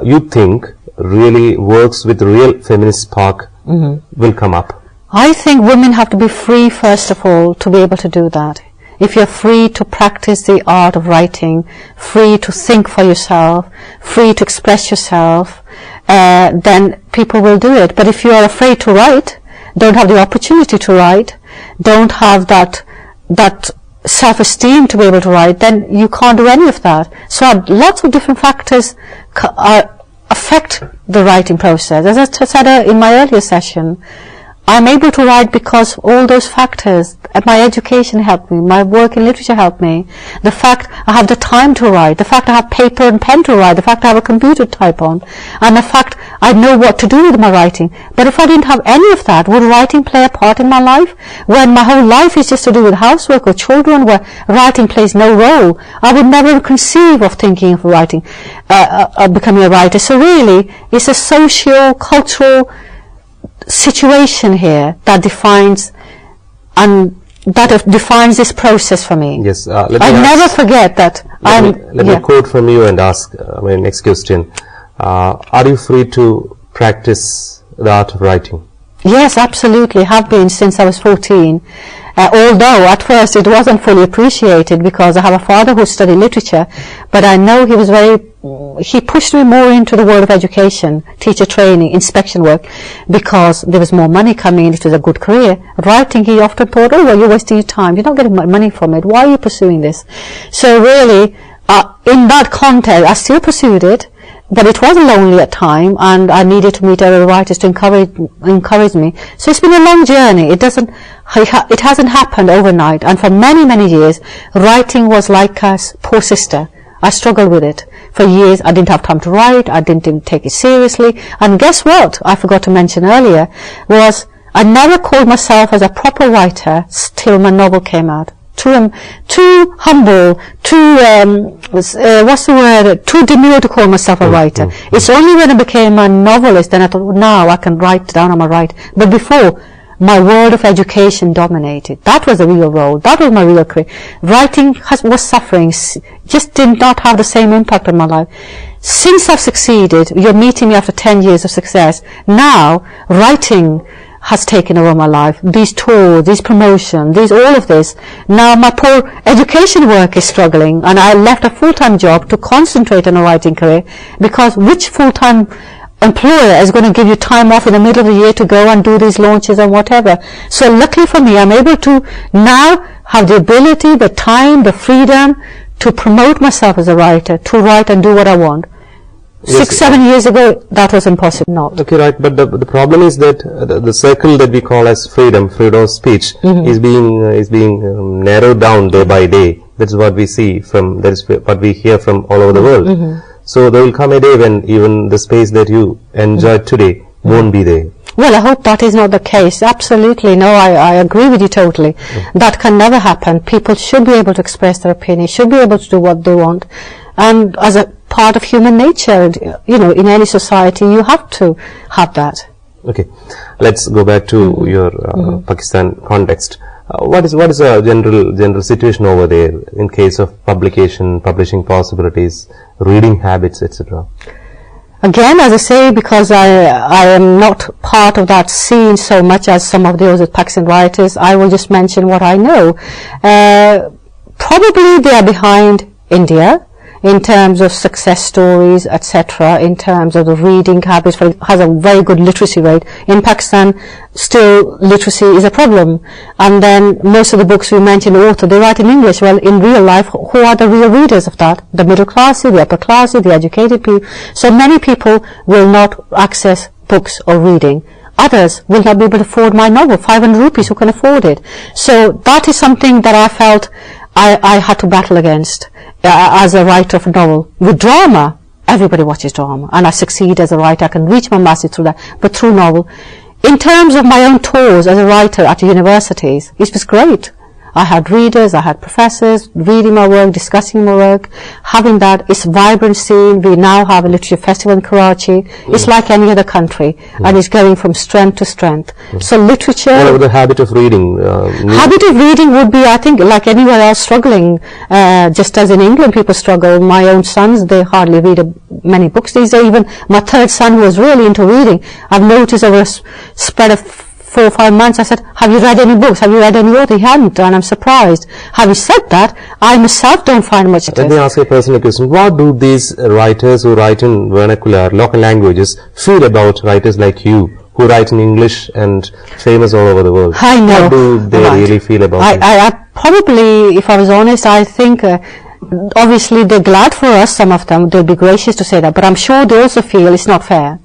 Speaker 3: you think really works with real feminist spark will come up?
Speaker 4: I think women have to be free, first of all, to be able to do that. If you're free to practice the art of writing, free to think for yourself, free to express yourself, then people will do it. But if you are afraid to write, don't have the opportunity to write, don't have that self-esteem to be able to write, then you can't do any of that. So lots of different factors affect the writing process. As I said in my earlier session, I'm able to write because all those factors, my education helped me, my work in literature helped me, the fact I have the time to write, the fact I have paper and pen to write, the fact I have a computer to type on, and the fact I know what to do with my writing. But if I didn't have any of that, would writing play a part in my life? When my whole life is just to do with housework or children, where writing plays no role, I would never conceive of thinking of writing, becoming a writer. So really, it's a socio-cultural situation here that defines this process for me.
Speaker 3: Yes,
Speaker 4: I never forget that.
Speaker 3: Let me quote from you and ask my next question. Are you free to practice the art of writing?
Speaker 4: Yes, absolutely. Have been since I was 14. Although at first it wasn't fully appreciated because I have a father who studied literature, but I know he pushed me more into the world of education, teacher training, inspection work, because there was more money coming in. It was a good career. Writing, he often thought, oh, well, you're wasting your time. You're not getting money from it. Why are you pursuing this? So really, in that context, I still pursued it, but it was lonely at time, and I needed to meet other writers to encourage me. So it's been a long journey. It hasn't happened overnight, and for many, many years, writing was like a poor sister. I struggled with it. For years, I didn't have time to write, I didn't even take it seriously, and guess what, I forgot to mention earlier, was I never called myself as a proper writer till my novel came out. Too humble, too demure to call myself a writer. It's only when I became a novelist then I thought, now I can write down on my right. But before, my world of education dominated. That was the real role. That was my real career. Writing was suffering, just did not have the same impact on my life. Since I've succeeded, you're meeting me after 10 years of success. Now, writing has taken over my life. These tours, these promotions, all of this. Now my poor education work is struggling, and I left a full-time job to concentrate on a writing career, because which full-time employer is going to give you time off in the middle of the year to go and do these launches and whatever? So luckily for me, I'm able to now have the ability, the time, the freedom to promote myself as a writer, to write and do what I want. Yes, 6-7 years ago, that was impossible. Not.
Speaker 3: Okay, right. But the problem is that the circle that we call as freedom of speech, is being narrowed down day by day. That's what we see from. That is what we hear from all over the world. So there will come a day when even the space that you enjoyed today won't be there.
Speaker 4: Well, I hope that is not the case. Absolutely. No, I agree with you totally. That can never happen. People should be able to express their opinion, should be able to do what they want. And as a part of human nature, in any society, you have to have that.
Speaker 3: Okay. Let's go back to your Pakistan context. What is a general situation over there in case of publishing possibilities, reading habits, etc.?
Speaker 4: Again, as I say, because I am not part of that scene so much as some of those Pakistan writers, I will just mention what I know. Probably they are behind India in terms of success stories, etc., in terms of the reading habits, has a very good literacy rate. In Pakistan, still literacy is a problem. And then most of the books we mentioned, author, they write in English. Well, in real life, who are the real readers of that? The middle classes, the upper classes, the educated people. So many people will not access books or reading. Others will not be able to afford my novel, 500 rupees, who can afford it? So that is something that I felt I had to battle against as a writer of a novel. With drama, everybody watches drama, and I succeed as a writer. I can reach my message through that, but through novel. In terms of my own tours as a writer at universities, it was great. I had readers, I had professors reading my work, discussing my work, having that. It's a vibrant scene. We now have a literature festival in Karachi. It's like any other country, and it's going from strength to strength. So literature...
Speaker 3: What about the habit of reading?
Speaker 4: Habit of reading would be, I think, like anywhere else, struggling. Just as in England people struggle. My own sons, they hardly read many books these days. Even my third son, who was really into reading, I've noticed over a spread of 4 or 5 months, I said, have you read any books? Have you read any author? He hadn't, and I'm surprised. Having said that, I myself don't find much.
Speaker 3: Let me ask you a personal question. What do these writers who write in vernacular, local languages, feel about writers like you, who write in English and famous all over the world?
Speaker 4: I know.
Speaker 3: What do they really feel about it?
Speaker 4: I probably, if I was honest, I think obviously they're glad for us, some of them. They'll be gracious to say that, but I'm sure they also feel it's not fair.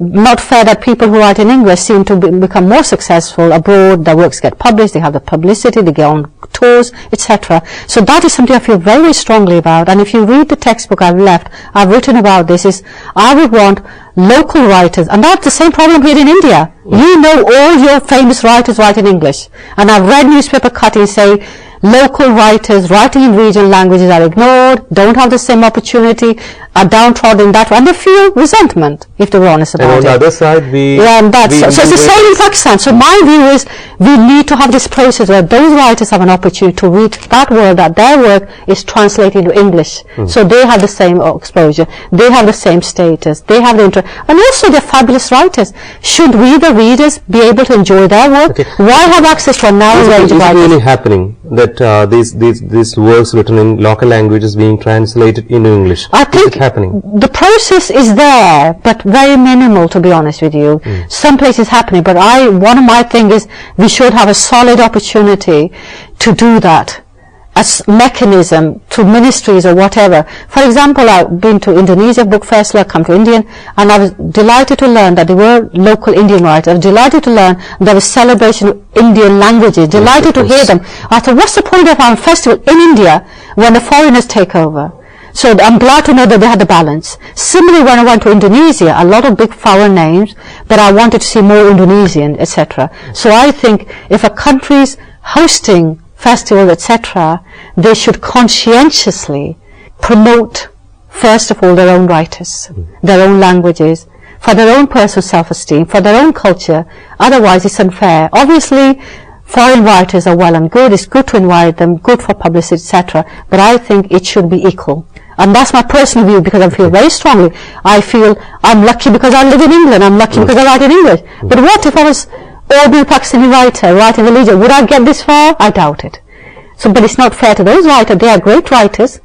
Speaker 4: Not fair that people who write in English seem to become more successful abroad, their works get published, they have the publicity, they go on tours, etc. So that is something I feel very, very strongly about. And if you read the textbook I've written about this, is I would want local writers, and that's the same problem here in India. You know all your famous writers write in English, and I've read newspaper cuttings say local writers writing in regional languages are ignored, don't have the same opportunity, are downtrodden in that way, and they feel resentment, if they were honest about it.
Speaker 3: And on the other side,
Speaker 4: so it's the same in Pakistan. So my view is we need to have this process where those writers have an opportunity to read that world, that their work is translated into English. So they have the same exposure, they have the same status, they have the interest, and also they're fabulous writers. Should we, the readers, be able to enjoy their work? Why have access to a narrow range of writers?
Speaker 3: Is it really happening that these works written in local languages being translated into English?
Speaker 4: I think
Speaker 3: happening?
Speaker 4: The process is there, but very minimal, to be honest with you. Some places happening, but one of my things is we should have a solid opportunity to do that as mechanism to ministries or whatever. For example, I've been to Indonesia Book Festival, I've come to India, and I was delighted to learn that there were local Indian writers. I was delighted to learn there was celebration of Indian languages, delighted to hear them. I thought, what's the point of our festival in India when the foreigners take over? So I'm glad to know that they had the balance. Similarly, when I went to Indonesia, a lot of big foreign names, but I wanted to see more Indonesian, etc. So I think if a country's hosting festivals, etc., they should conscientiously promote, first of all, their own writers, their own languages, for their own personal self-esteem, for their own culture. Otherwise, it's unfair. Obviously, foreign writers are well and good. It's good to invite them, good for publicity, etc. But I think it should be equal. And that's my personal view, because I feel very strongly. I feel I'm lucky because I live in England. I'm lucky because I write in English. But what if I was ordinary Pakistani writer writing religion? Would I get this far? I doubt it. So, but it's not fair to those writers. They are great writers.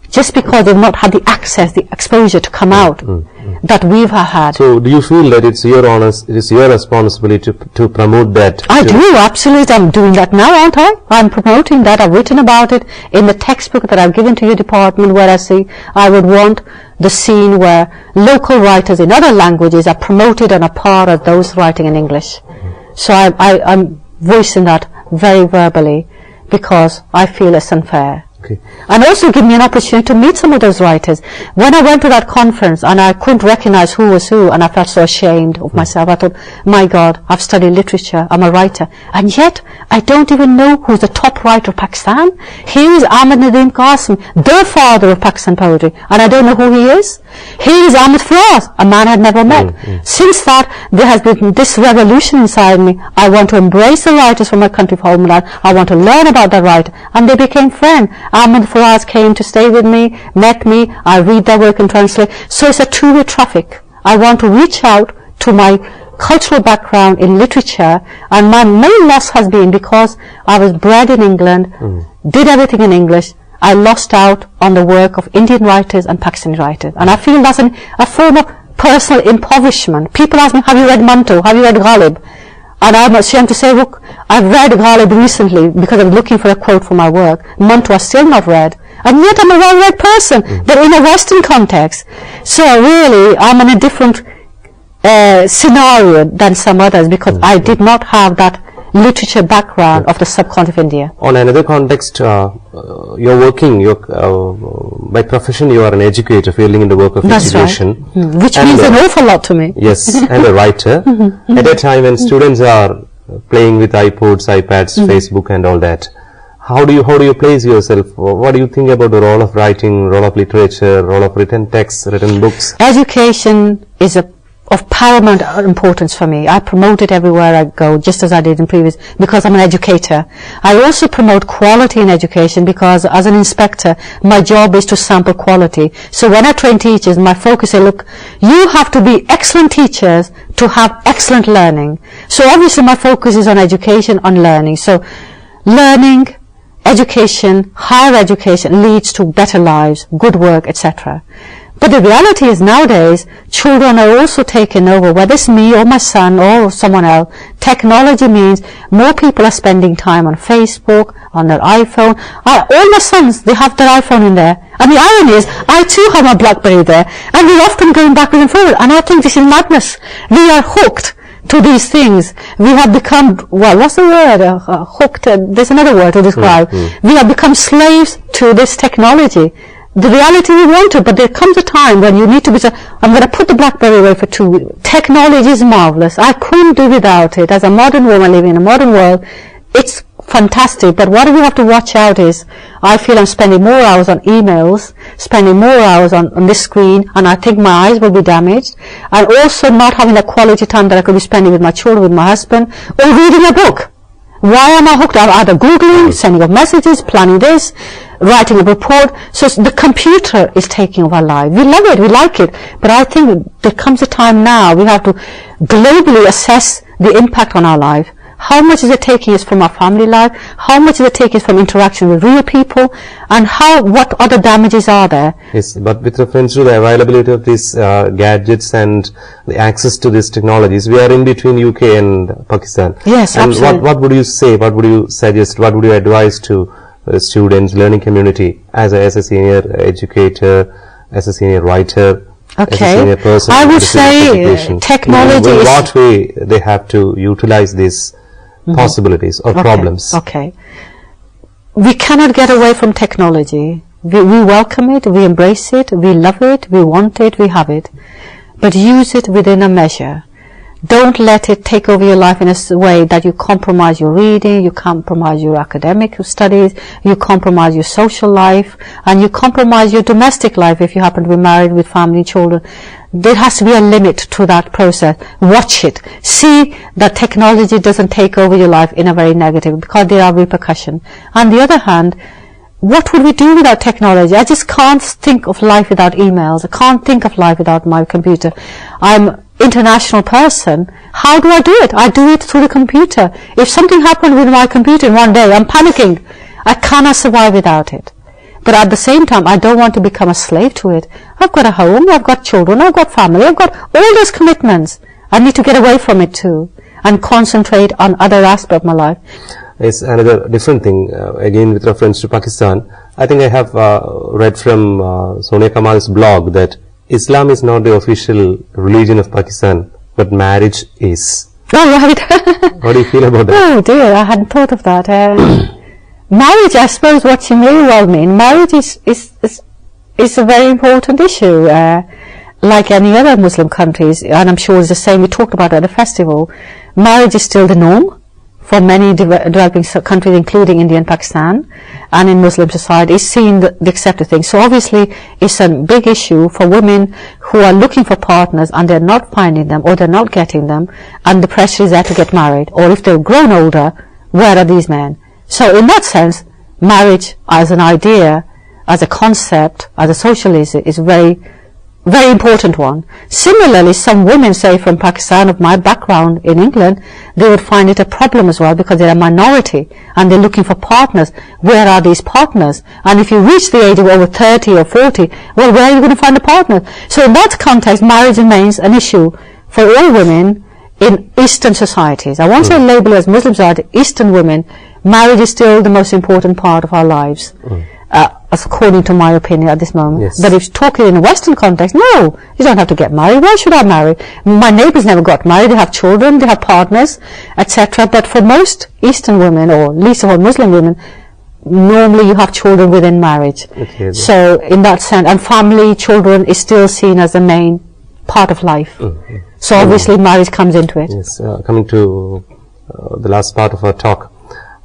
Speaker 4: Just because they've not had the access, the exposure to come out that we've had.
Speaker 3: So, do you feel that it's your honest, it is your responsibility to promote that?
Speaker 4: I do, absolutely. I'm doing that now, aren't I? I'm promoting that. I've written about it in the textbook that I've given to your department, where I say I would want the scene where local writers in other languages are promoted on a par of those writing in English. So I'm voicing that very verbally, because I feel it's unfair.
Speaker 3: Okay.
Speaker 4: And also give me an opportunity to meet some of those writers. When I went to that conference and I couldn't recognize who was who, and I felt so ashamed of myself, I thought, my God, I've studied literature, I'm a writer, and yet I don't even know who's the top writer of Pakistan. Here is Ahmad Nadeem Qasim, the father of Pakistan poetry, and I don't know who he is. Here is Ahmed Fawaz, a man I'd never met. Since that, there has been this revolution inside me. I want to embrace the writers from my country of homeland. I want to learn about the writer, and they became friends. Ahmed Fawaz came to stay with me, met me, I read their work and translate. So it's a two-way traffic. I want to reach out to my cultural background in literature, and my main loss has been because I was bred in England, did everything in English. I lost out on the work of Indian writers and Pakistani writers. And I feel that's a form of personal impoverishment. People ask me, have you read Manto? Have you read Ghalib? And I'm ashamed to say, look, I've read Ghalib recently because I'm looking for a quote for my work. Manto I still not read. And yet I'm a well-read person, but in a Western context. So really, I'm in a different scenario than some others, because I did not have that literature background of the subcontinent of India.
Speaker 3: On another context, you're working, by profession you are an educator, fielding in the work of education.
Speaker 4: Right. Which means an awful lot to me.
Speaker 3: Yes, and a writer. At a time when students are playing with iPods, iPads, Facebook and all that. How do you place yourself? What do you think about the role of writing, role of literature, role of written texts, written books?
Speaker 4: Education is of paramount importance for me. I promote it everywhere I go, just as I did in previous, because I'm an educator. I also promote quality in education because as an inspector, my job is to sample quality. So when I train teachers, my focus is, look, you have to be excellent teachers to have excellent learning. So obviously my focus is on education, on learning. So learning, education, higher education leads to better lives, good work, etc. But the reality is nowadays, children are also taking over, whether it's me or my son or someone else. Technology means more people are spending time on Facebook, on their iPhone. All my sons, they have their iPhone in there. And the irony is, I too have my BlackBerry there. And we're often going backwards and forward. And I think this is madness. We are hooked to these things. We have become, well, what's the word? Hooked. There's another word to describe. We have become slaves to this technology. The reality we want to, but there comes a time when you need to be, I'm going to put the BlackBerry away for 2 weeks. Technology is marvelous. I couldn't do without it. As a modern woman living in a modern world, it's fantastic. But what we have to watch out is, I feel I'm spending more hours on emails, spending more hours on this screen, and I think my eyes will be damaged. And also not having the quality time that I could be spending with my children, with my husband, or reading a book. Why am I hooked? I'm either Googling, sending up messages, planning this, writing a report. So the computer is taking over our life. We love it, we like it. But I think there comes a time now we have to globally assess the impact on our life. How much is it taking us from our family life? How much is it taking us from interaction with real people? And what other damages are there?
Speaker 3: Yes, but with reference to the availability of these gadgets and the access to these technologies, we are in between UK and Pakistan.
Speaker 4: Yes,
Speaker 3: and
Speaker 4: absolutely.
Speaker 3: What would you say, what would you suggest, what would you advise to students, learning community, as a senior educator, as a senior writer, as a senior person?
Speaker 4: I would say technology
Speaker 3: in
Speaker 4: is...
Speaker 3: what way they have to utilize these possibilities or problems?
Speaker 4: Okay. We cannot get away from technology. We welcome it, we embrace it, we love it, we want it, we have it. But use it within a measure. Don't let it take over your life in a way that you compromise your reading, you compromise your academic studies, you compromise your social life, and you compromise your domestic life if you happen to be married with family, children. There has to be a limit to that process. Watch it. See that technology doesn't take over your life in a very negative, because there are repercussions. On the other hand, what would we do without technology? I just can't think of life without emails. I can't think of life without my computer. I'm international person. How do I do it? I do it through the computer. If something happened with my computer in one day, I'm panicking. I cannot survive without it. But at the same time, I don't want to become a slave to it. I've got a home, I've got children, I've got family, I've got all those commitments. I need to get away from it too and concentrate on other aspects of my life.
Speaker 3: It's another different thing, again with reference to Pakistan. I think I have read from Sonia Kamal's blog that Islam is not the official religion of Pakistan, but marriage is.
Speaker 4: Oh, right.
Speaker 3: How do you feel about that?
Speaker 4: Oh dear, I hadn't thought of that. Marriage, I suppose what you may well mean, marriage is a very important issue. Like any other Muslim countries, and I'm sure it's the same, we talked about it at the festival, marriage is still the norm for many developing countries, including India and Pakistan, and in Muslim society, is seen the accepted thing. So obviously, it's a big issue for women who are looking for partners and they're not finding them, or they're not getting them, and the pressure is there to get married. Or if they've grown older, where are these men? So in that sense, marriage as an idea, as a concept, as a social issue, is very, very important one. Similarly, some women, say from Pakistan, of my background in England, they would find it a problem as well because they're a minority and they're looking for partners. Where are these partners? And if you reach the age of over 30 or 40, well, where are you going to find a partner? So in that context, marriage remains an issue for all women in Eastern societies. I won't say label as Muslim society, Eastern women, marriage is still the most important part of our lives. According to my opinion at this moment.
Speaker 3: Yes.
Speaker 4: But if talking in a Western context, no, you don't have to get married. Why should I marry? My neighbors never got married. They have children, they have partners, etc. But for most Eastern women, or at least for Muslim women, normally you have children within marriage.
Speaker 3: Okay.
Speaker 4: So in that sense, and family, children is still seen as the main part of life. So obviously marriage comes into it.
Speaker 3: Yes, coming to the last part of our talk.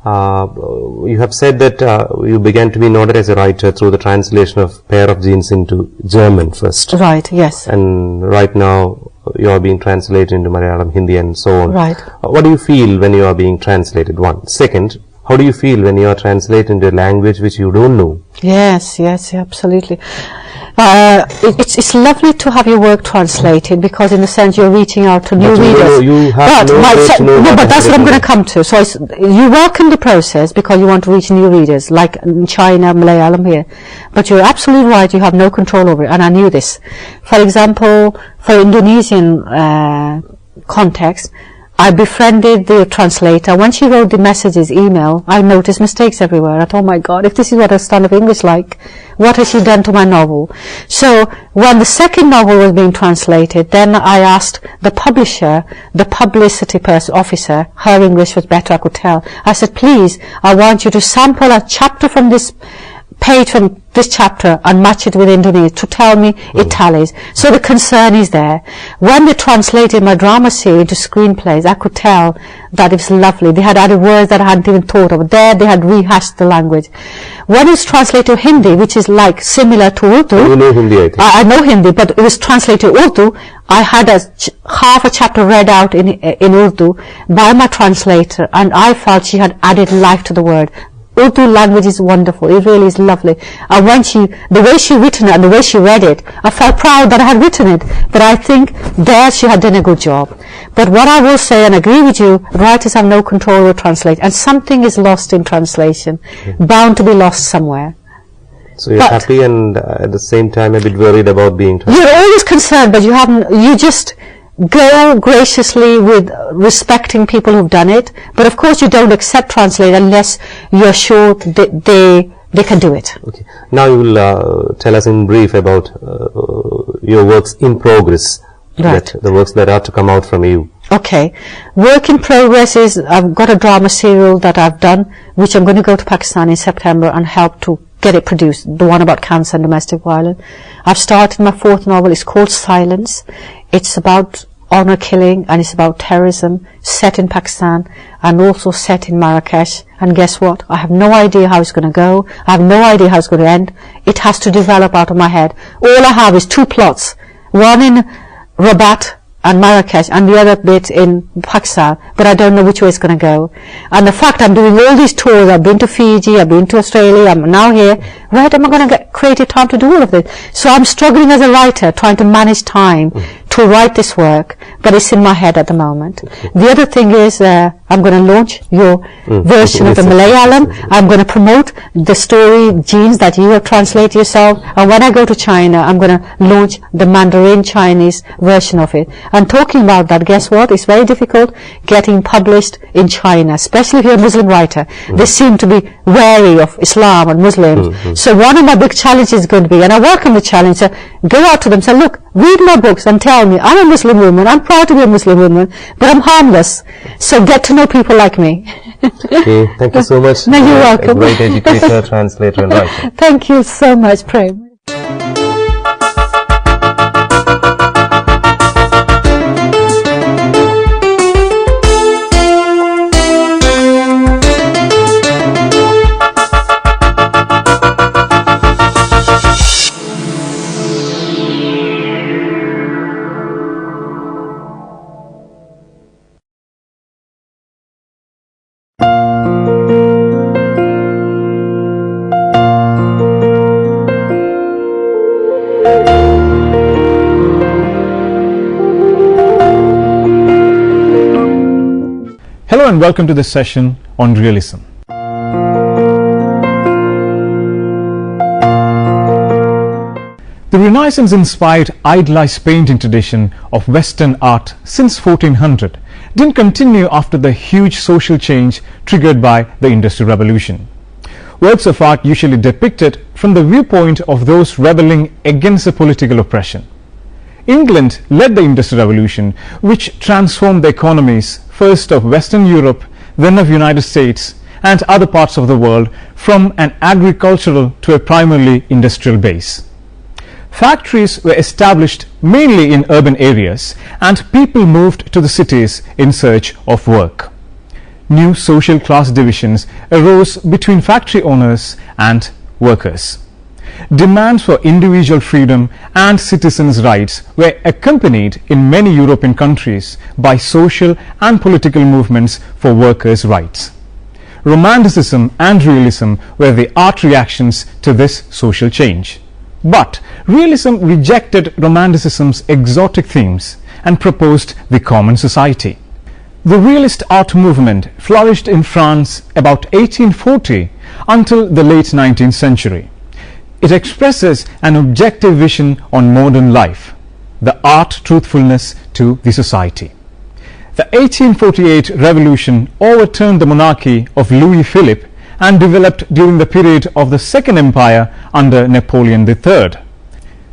Speaker 3: You have said that you began to be noted as a writer through the translation of Pair of Genes into German first.
Speaker 4: Right, yes.
Speaker 3: And right now you are being translated into Malayalam, Hindi and so on.
Speaker 4: Right.
Speaker 3: What do you feel when you are being translated? One. Second, how do you feel when you are translated into a language which you don't know?
Speaker 4: Yes, absolutely. It's lovely to have your work translated, because in a sense you're reaching out to new readers. But that's what I'm going to come to. So you welcome the process because you want to reach new readers, like in China, Malayalam here. But you're absolutely right, you have no control over it, and I knew this. For example, for Indonesian context, I befriended the translator. When she wrote the messages, email, I noticed mistakes everywhere. I thought, oh my God, if this is what a style of English like, what has she done to my novel? So when the second novel was being translated, then I asked the publisher, the publicity officer, her English was better, I could tell. I said, please, I want you to sample a chapter from this page from this chapter and match it with Indonesian to tell me it tallies. So the concern is there. When they translated my drama series into screenplays, I could tell that it was lovely. They had added words that I hadn't even thought of. There they had rehashed the language. When it's translated to Hindi, which is like similar to Urdu.
Speaker 3: You know Hindi, I think.
Speaker 4: I know Hindi, but it was translated to Urdu. I had half a chapter read out in Urdu by my translator, and I felt she had added life to the word. Urdu language is wonderful. It really is lovely. And when the way she written it and the way she read it, I felt proud that I had written it. But I think there she had done a good job. But what I will say, and agree with you, writers have no control over translation. And something is lost in translation. Bound to be lost somewhere.
Speaker 3: So you're happy and at the same time a bit worried about being translated.
Speaker 4: You're always concerned, but you just go graciously with respecting people who've done it, but of course you don't accept translate unless you're sure that they can do it.
Speaker 3: Okay. Now you will tell us in brief about your works in progress,
Speaker 4: right.
Speaker 3: The works that are to come out from you.
Speaker 4: Okay. Work in progress is, I've got a drama serial that I've done, which I'm going to go to Pakistan in September and help to get it produced, the one about cancer and domestic violence. I've started my fourth novel. It's called Silence. It's about honor killing and it's about terrorism, set in Pakistan and also set in Marrakesh. And guess what? I have no idea how it's going to go. I have no idea how it's going to end. It has to develop out of my head. All I have is two plots, one in Rabat and Marrakesh and the other bit in Pakistan, but I don't know which way it's going to go. And the fact I'm doing all these tours, I've been to Fiji, I've been to Australia, I'm now here, where am I going to get creative time to do all of this? So I'm struggling as a writer, trying to manage time to write this work, but it's in my head at the moment. The other thing is, I'm going to launch your version of the Malayalam. I'm going to promote the story Genes that you have translated yourself, and when I go to China, I'm going to launch the Mandarin Chinese version of it. And talking about that, guess what? It's very difficult getting published in China, especially if you're a Muslim writer. They seem to be wary of Islam and Muslims. So one of my big challenges is going to be, and I welcome the challenge, go out to them, say, look, read my books and tell me, I'm a Muslim woman, I'm proud to be a Muslim woman, but I'm harmless. So get to know people like me.
Speaker 3: Okay, thank you so much.
Speaker 4: No, you're welcome.
Speaker 3: A great educator, translator and writer.
Speaker 4: Thank you so much, Prem.
Speaker 5: Hello and welcome to this session on realism. The Renaissance-inspired idealized painting tradition of Western art since 1400 didn't continue after the huge social change triggered by the Industrial Revolution. Works of art usually depicted from the viewpoint of those rebelling against the political oppression. England led the Industrial Revolution, which transformed the economies first of Western Europe, then of United States and other parts of the world from an agricultural to a primarily industrial base. Factories were established mainly in urban areas and people moved to the cities in search of work. new social class divisions arose between factory owners and workers. Demands for individual freedom and citizens' rights were accompanied in many European countries by social and political movements for workers' rights. Romanticism and realism were the art reactions to this social change. But realism rejected Romanticism's exotic themes and proposed the common society. The realist art movement flourished in France about 1840 until the late 19th century. It expresses an objective vision on modern life, the art truthfulness to the society. The 1848 revolution overturned the monarchy of Louis Philippe and developed during the period of the Second Empire under Napoleon III.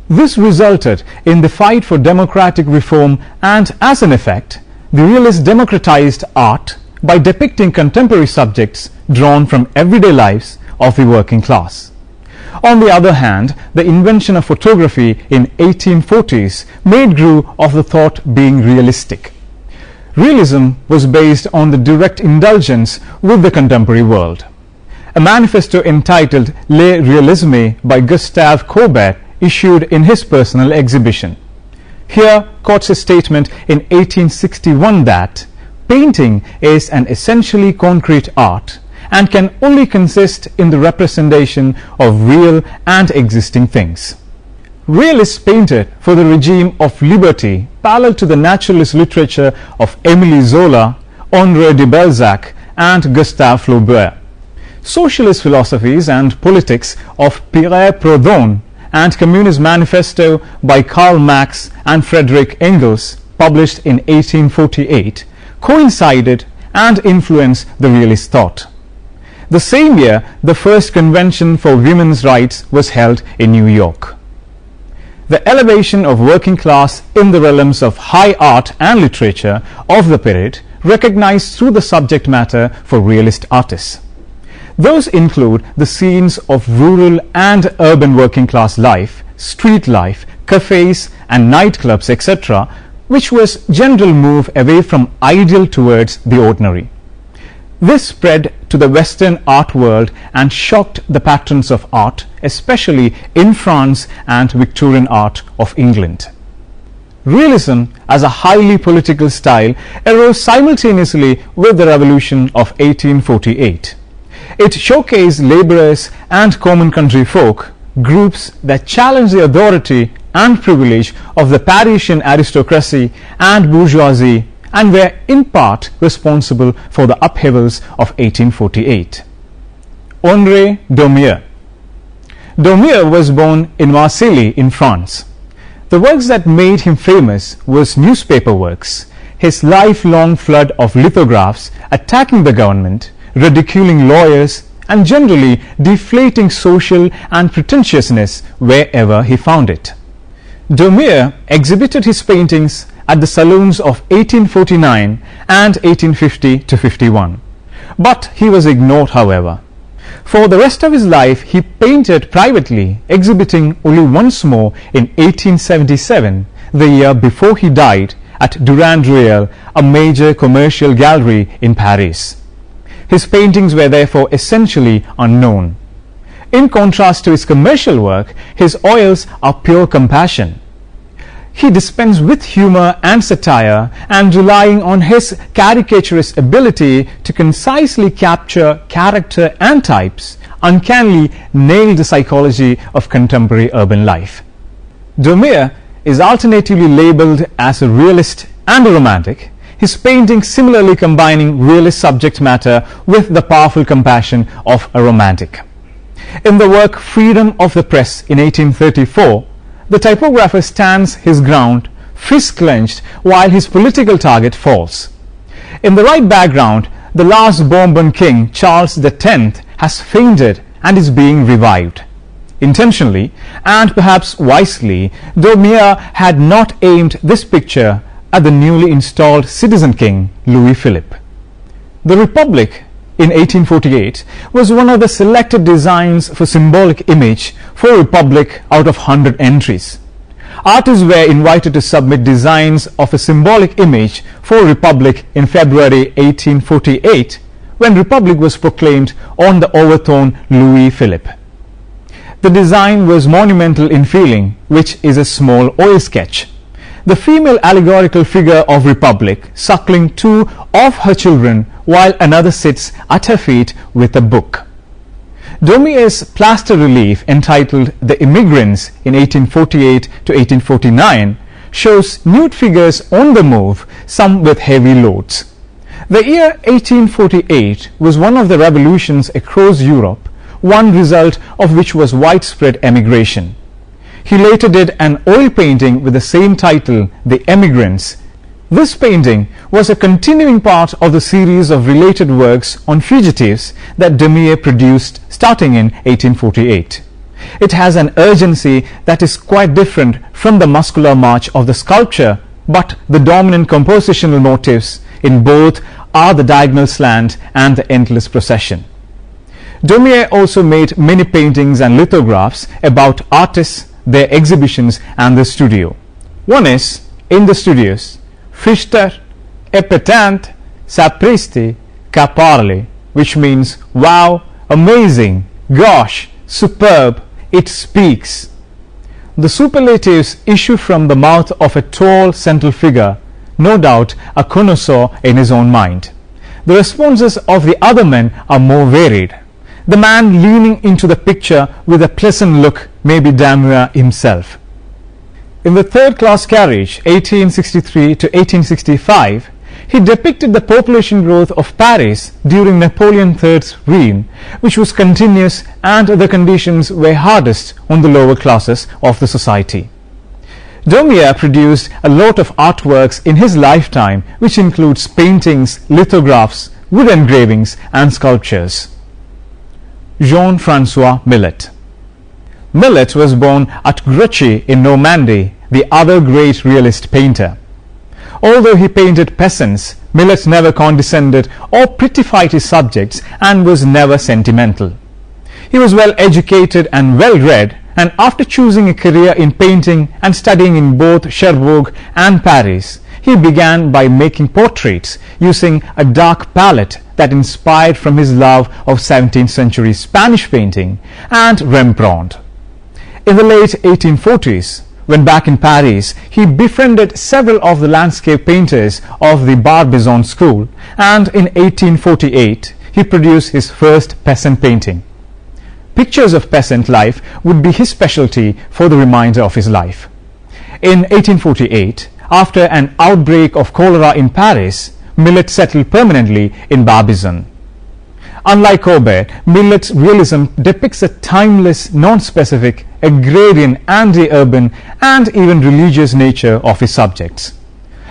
Speaker 5: This resulted in the fight for democratic reform, and as an effect, the realists democratized art by depicting contemporary subjects drawn from everyday lives of the working class. On the other hand, the invention of photography in 1840s made grew of the thought being realistic. Realism was based on the direct indulgence with the contemporary world. A manifesto entitled Le Réalisme by Gustave Courbet issued in his personal exhibition. Here quotes a statement in 1861 that painting is an essentially concrete art and can only consist in the representation of real and existing things. Realists painted for the regime of liberty parallel to the naturalist literature of Émile Zola, Honoré de Balzac, and Gustave Flaubert. Socialist philosophies and politics of Pierre Proudhon and Communist Manifesto by Karl Marx and Friedrich Engels, published in 1848, coincided and influenced the realist thought. The same year, the first convention for women's rights was held in New York. The elevation of working class in the realms of high art and literature of the period recognized through the subject matter for realist artists. Those include the scenes of rural and urban working class life, street life, cafes and nightclubs, etc., which was general move away from ideal towards the ordinary. This spread to the Western art world and shocked the patrons of art, especially in France and Victorian art of England. Realism as a highly political style arose simultaneously with the Revolution of 1848. It showcased laborers and common country folk, groups that challenged the authority and privilege of the Parisian aristocracy and bourgeoisie, and were in part responsible for the upheavals of 1848. Honoré Daumier. Daumier was born in Marseille in France. The works that made him famous was newspaper works, his lifelong flood of lithographs attacking the government, ridiculing lawyers, and generally deflating social and pretentiousness wherever he found it. Daumier exhibited his paintings at the saloons of 1849 and 1850-51. But he was ignored, however. For the rest of his life, he painted privately, exhibiting only once more in 1877, the year before he died, at Durand-Ruel, a major commercial gallery in Paris. His paintings were therefore essentially unknown. In contrast to his commercial work, his oils are pure compassion. He dispensed with humor and satire, and relying on his caricaturist ability to concisely capture character and types, uncannily nailed the psychology of contemporary urban life. Daumier is alternatively labeled as a realist and a romantic, his paintings similarly combining realist subject matter with the powerful compassion of a romantic. In the work Freedom of the Press in 1834, the typographer stands his ground, fist clenched, while his political target falls. In the right background, the last Bourbon king, Charles X, has fainted and is being revived. Intentionally, and perhaps wisely, Daumier had not aimed this picture at the newly installed citizen king, Louis Philippe. The Republic in 1848 was one of the selected designs for symbolic image for a republic out of 100 entries. Artists were invited to submit designs of a symbolic image for a republic in February 1848, when Republic was proclaimed on the overthrown Louis Philippe. The design was monumental in feeling, which is a small oil sketch. The female allegorical figure of Republic suckling two of her children while another sits at her feet with a book. Daumier's plaster relief entitled The Immigrants in 1848 to 1849 shows nude figures on the move, some with heavy loads. The year 1848 was one of the revolutions across Europe, one result of which was widespread emigration. He later did an oil painting with the same title, The Emigrants. This painting was a continuing part of the series of related works on fugitives that Daumier produced starting in 1848. It has an urgency that is quite different from the muscular march of the sculpture, but the dominant compositional motifs in both are the diagonal slant and the endless procession. Daumier also made many paintings and lithographs about artists, their exhibitions and the studio. One is In the Studios, Fichter, Epatant, Sapristi, Caparli, which means wow, amazing, gosh, superb, it speaks. The superlatives issue from the mouth of a tall central figure, no doubt a connoisseur in his own mind. The responses of the other men are more varied. The man leaning into the picture with a pleasant look may be Daumier himself. In the Third Class Carriage, 1863 to 1865, he depicted the population growth of Paris during Napoleon III's reign, which was continuous and the conditions were hardest on the lower classes of the society. Daumier produced a lot of artworks in his lifetime, which includes paintings, lithographs, wood engravings and sculptures. Jean-François Millet. Millet was born at Grouchy in Normandy, the other great realist painter. Although he painted peasants, Millet never condescended or prettified his subjects and was never sentimental. He was well educated and well read, and after choosing a career in painting and studying in both Cherbourg and Paris, he began by making portraits using a dark palette that inspired from his love of 17th century Spanish painting and Rembrandt. In the late 1840s, when back in Paris, he befriended several of the landscape painters of the Barbizon school, and in 1848 he produced his first peasant painting. Pictures of peasant life would be his specialty for the remainder of his life. In 1848, after an outbreak of cholera in Paris, Millet settled permanently in Barbizon. Unlike Courbet, Millet's realism depicts a timeless, non-specific, agrarian, anti-urban and even religious nature of his subjects.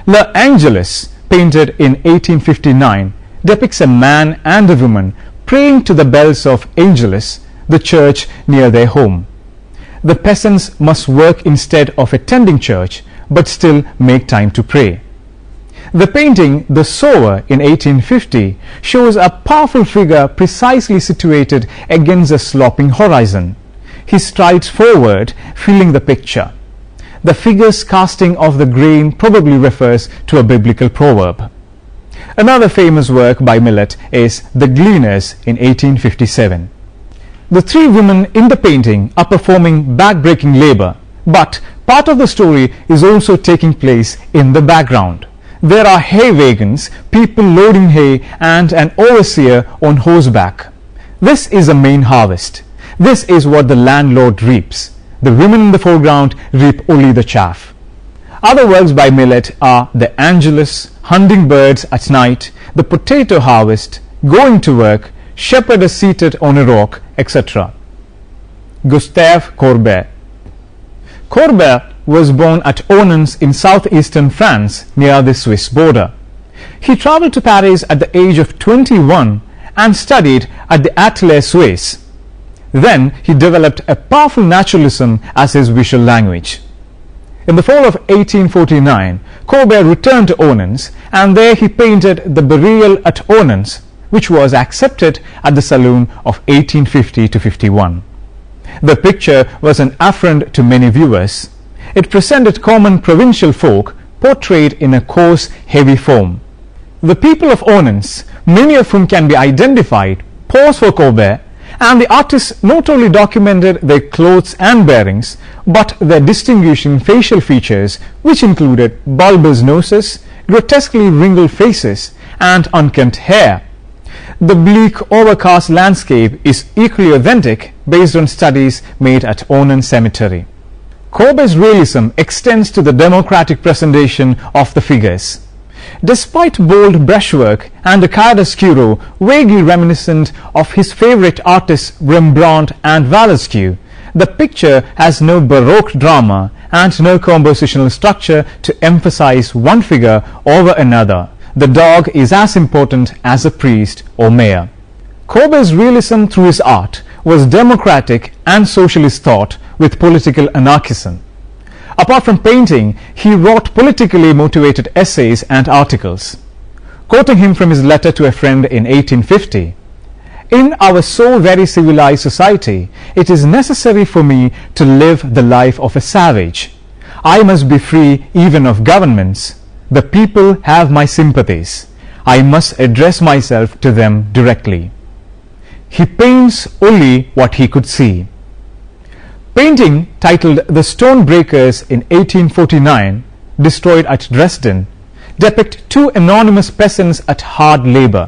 Speaker 5: L'Angelus, painted in 1859, depicts a man and a woman praying to the bells of Angelus, the church near their home. The peasants must work instead of attending church, but still make time to pray. The painting The Sower in 1850 shows a powerful figure precisely situated against a sloping horizon. He strides forward, filling the picture. The figure's casting of the grain probably refers to a biblical proverb. Another famous work by Millet is The Gleaners in 1857. The three women in the painting are performing back-breaking labor, but part of the story is also taking place in the background. There are hay wagons, people loading hay, and an overseer on horseback. This is the main harvest. This is what the landlord reaps. The women in the foreground reap only the chaff. Other works by Millet are The Angelus, Hunting Birds at Night, The Potato Harvest, Going to Work, Shepherd is Seated on a Rock, etc. Gustave Courbet. Courbet was born at Ornans in southeastern France near the Swiss border. He traveled to Paris at the age of 21 and studied at the Atelier Suisse. Then he developed a powerful naturalism as his visual language. In the fall of 1849, Courbet returned to Ornans, and there he painted the Burial at Ornans, which was accepted at the Saloon of 1850 to 51. The picture was an affront to many viewers. It presented common provincial folk portrayed in a coarse, heavy form. The people of Ornans many of whom can be identified, posed for Courbet, and the artists not only documented their clothes and bearings, but their distinguishing facial features, which included bulbous noses, grotesquely wrinkled faces, and unkempt hair. The bleak, overcast landscape is equally authentic based on studies made at Onan Cemetery. Courbet's realism extends to the democratic presentation of the figures. Despite bold brushwork and a chiaroscuro vaguely reminiscent of his favorite artists Rembrandt and Velasquez, the picture has no Baroque drama and no compositional structure to emphasize one figure over another. The dog is as important as a priest or mayor. Courbet's realism through his art was democratic and socialist thought with political anarchism. Apart from painting, he wrote politically motivated essays and articles. Quoting him from his letter to a friend in 1850, "In our so very civilized society, it is necessary for me to live the life of a savage. I must be free even of governments. The people have my sympathies. I must address myself to them directly." He paints only what he could see. Painting titled "The Stone Breakers" in 1849, destroyed at Dresden, depict two anonymous peasants at hard labor.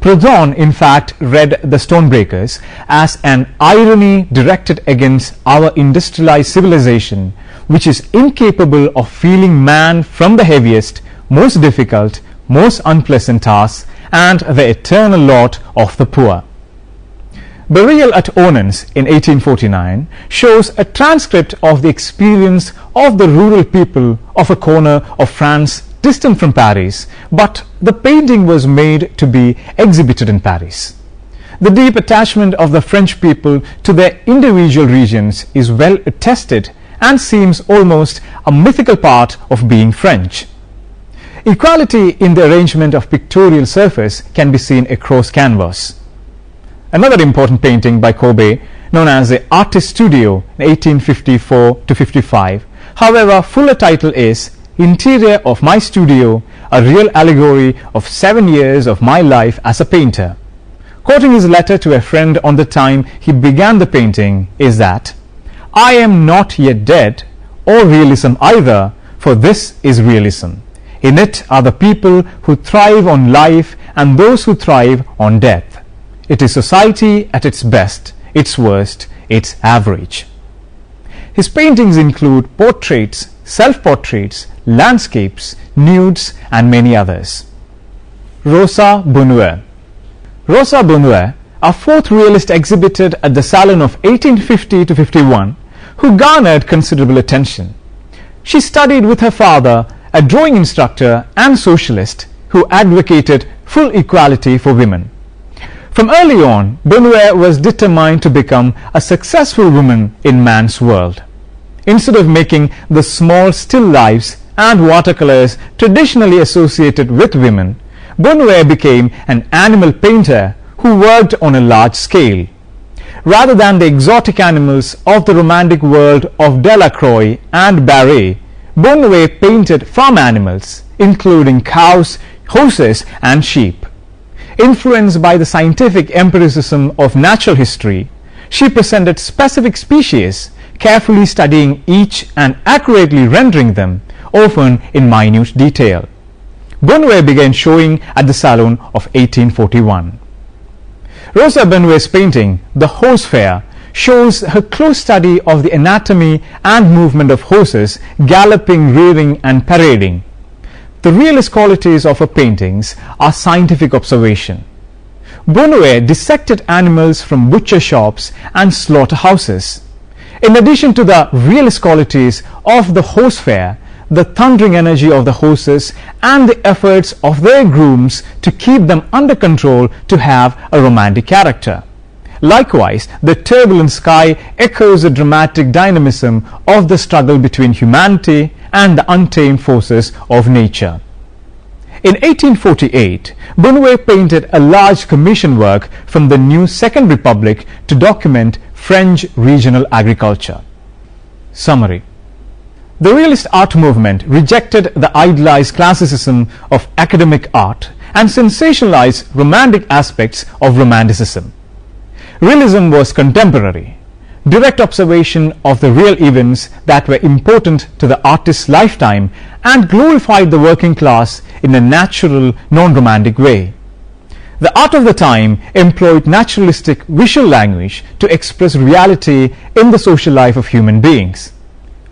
Speaker 5: Proudhon, in fact, read "The Stonebreakers" as an irony directed against our industrialized civilization, which is incapable of feeling man from the heaviest, most difficult, most unpleasant tasks, and the eternal lot of the poor. Burial at Onans in 1849 shows a transcript of the experience of the rural people of a corner of France distant from Paris, but the painting was made to be exhibited in Paris. The deep attachment of the French people to their individual regions is well attested and seems almost a mythical part of being French. Equality in the arrangement of pictorial surface can be seen across canvas. Another important painting by Courbet, known as the Artist Studio in 1854-55, however, fuller title is "Interior of My Studio, a real allegory of 7 years of my life as a painter." Quoting his letter to a friend on the time he began the painting is that, "I am not yet dead, or realism either, for this is realism. In it are the people who thrive on life and those who thrive on death. It is society at its best, its worst, its average." His paintings include portraits, self-portraits, landscapes, nudes, and many others. Rosa Bonheur. Rosa Bonheur, a fourth realist exhibited at the Salon of 1850-51, who garnered considerable attention. She studied with her father, a drawing instructor and socialist who advocated full equality for women. From early on, Bonheur was determined to become a successful woman in man's world. Instead of making the small still lifes and watercolors traditionally associated with women, Bonheur became an animal painter who worked on a large scale. Rather than the exotic animals of the romantic world of Delacroix and Barret, Bonheur painted farm animals, including cows, horses, and sheep. Influenced by the scientific empiricism of natural history, she presented specific species, carefully studying each and accurately rendering them, often in minute detail. Bonheur began showing at the Salon of 1841. Rosa Bonheur's painting, "The Horse Fair," shows her close study of the anatomy and movement of horses galloping, rearing, and parading. The realist qualities of her paintings are scientific observation. Bonheur dissected animals from butcher shops and slaughterhouses. In addition to the realist qualities of the horse fair, the thundering energy of the horses and the efforts of their grooms to keep them under control to have a romantic character. Likewise, the turbulent sky echoes the dramatic dynamism of the struggle between humanity and the untamed forces of nature. In 1848, Bonheur painted a large commission work from the new Second Republic to document French regional agriculture. Summary. The realist art movement rejected the idealized classicism of academic art and sensationalize romantic aspects of Romanticism. Realism was contemporary, direct observation of the real events that were important to the artist's lifetime, and glorified the working class in a natural, non-romantic way. The art of the time employed naturalistic visual language to express reality in the social life of human beings.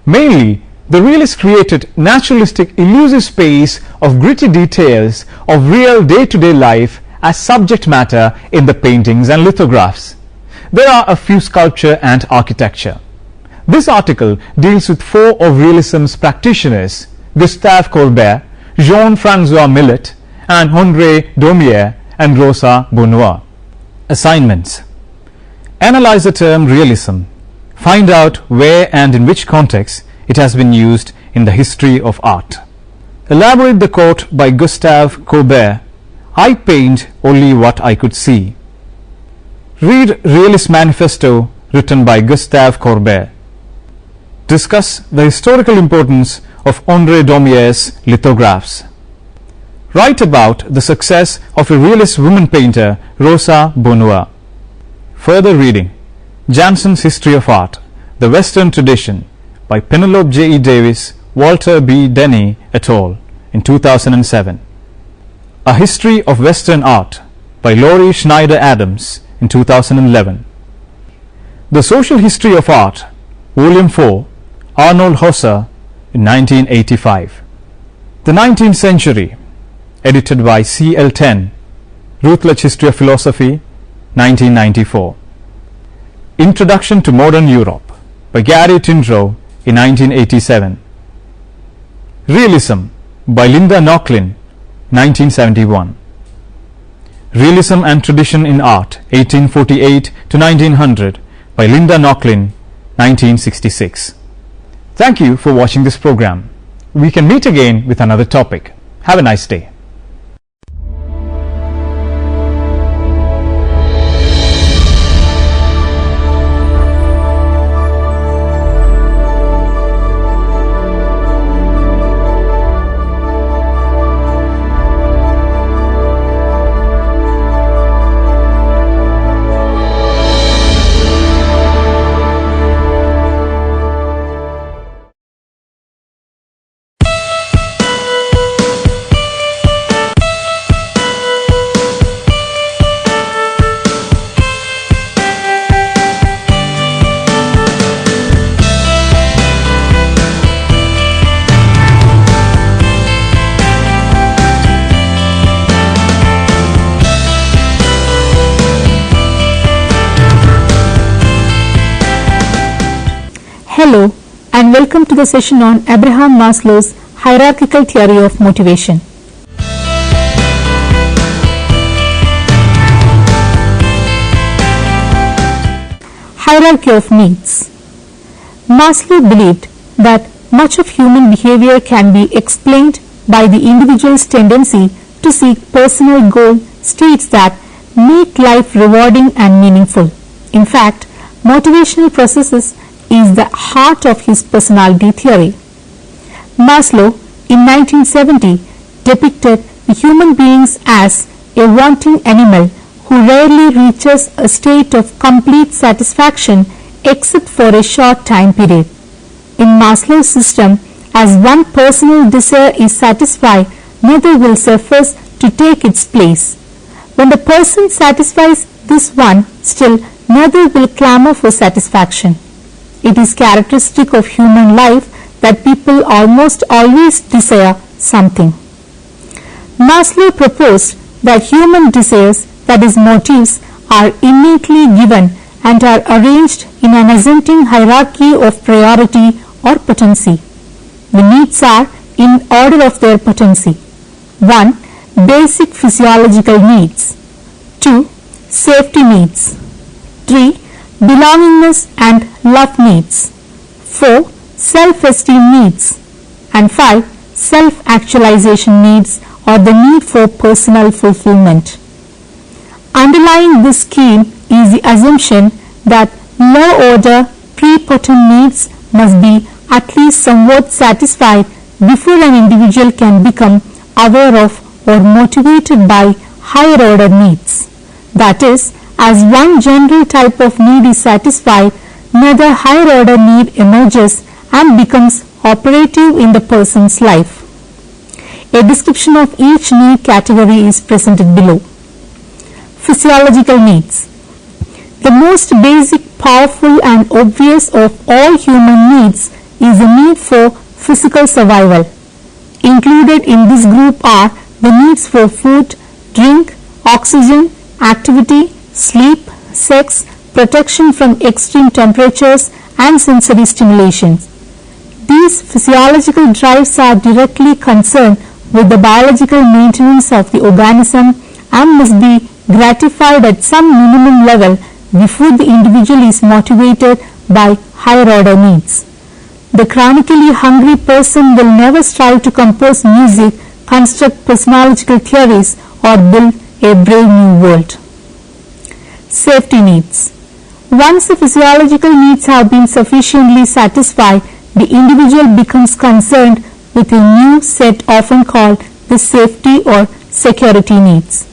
Speaker 5: Mainly, the realists created naturalistic elusive space of gritty details of real day-to-day life as subject matter in the paintings and lithographs. There are a few sculpture and architecture. This article deals with 4 of realism's practitioners, Gustave Courbet, Jean-François Millet, and André Daumier and Rosa Bonheur. Assignments. Analyze the term realism. Find out where and in which context it has been used in the history of art. Elaborate the quote by Gustave Courbet, "I paint only what I could see." Read Realist Manifesto written by Gustave Courbet. Discuss the historical importance of André Daumier's lithographs. Write about the success of a realist woman painter, Rosa Bonheur. Further reading, Janssen's History of Art, The Western Tradition, by Penelope J. E. Davis, Walter B. Denny et al. In 2007. A History of Western Art, by Laurie Schneider Adams in 2011. The Social History of Art, Volume 4, Arnold Hauser in 1985. The 19th Century, edited by C. L. Ten, Routledge History of Philosophy, 1994. Introduction to Modern Europe, by Gary Tindrow in 1987. Realism, by Linda Nochlin, 1971. Realism and Tradition in Art, 1848 to 1900, by Linda Nochlin, 1966. Thank you for watching this program. We can meet again with another topic. Have a nice day.
Speaker 6: Hello and welcome to the session on Abraham Maslow's hierarchical theory of motivation. Hierarchy of needs. Maslow believed that much of human behavior can be explained by the individual's tendency to seek personal goal states that make life rewarding and meaningful. In fact, motivational processes is the heart of his personality theory. Maslow in 1970 depicted the human beings as a wanting animal who rarely reaches a state of complete satisfaction except for a short time period. In Maslow's system, as one personal desire is satisfied, another will suffice to take its place. When the person satisfies this one, still another will clamor for satisfaction. It is characteristic of human life that people almost always desire something. Maslow proposed that human desires, that is motives, are innately given and are arranged in an ascending hierarchy of priority or potency. The needs are in order of their potency. 1. Basic physiological needs. 2. Safety needs. 3. Belongingness and love needs. 4. Self-esteem needs. And 5. Self-actualization needs or the need for personal fulfillment. Underlying this scheme is the assumption that low-order prepotent needs must be at least somewhat satisfied before an individual can become aware of or motivated by higher order needs. That is, as one general type of need is satisfied, another higher order need emerges and becomes operative in the person's life. A description of each need category is presented below. Physiological needs. The most basic, powerful and obvious of all human needs is the need for physical survival. Included in this group are the needs for food, drink, oxygen, activity, sleep, sex, protection from extreme temperatures and sensory stimulations. These physiological drives are directly concerned with the biological maintenance of the organism and must be gratified at some minimum level before the individual is motivated by higher order needs. The chronically hungry person will never strive to compose music, construct cosmological theories, or build a brave new world. Safety needs. Once the physiological needs have been sufficiently satisfied, the individual becomes concerned with a new set often called the safety or security needs.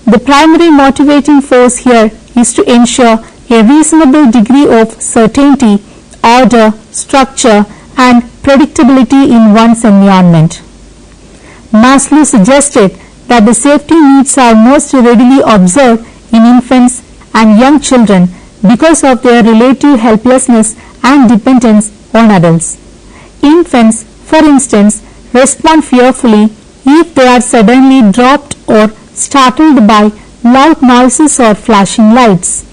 Speaker 6: The primary motivating force here is to ensure a reasonable degree of certainty, order, structure and predictability in one's environment. Maslow suggested that the safety needs are most readily observed in infants and young children because of their relative helplessness and dependence on adults. Infants, for instance, respond fearfully if they are suddenly dropped or startled by loud noises or flashing lights.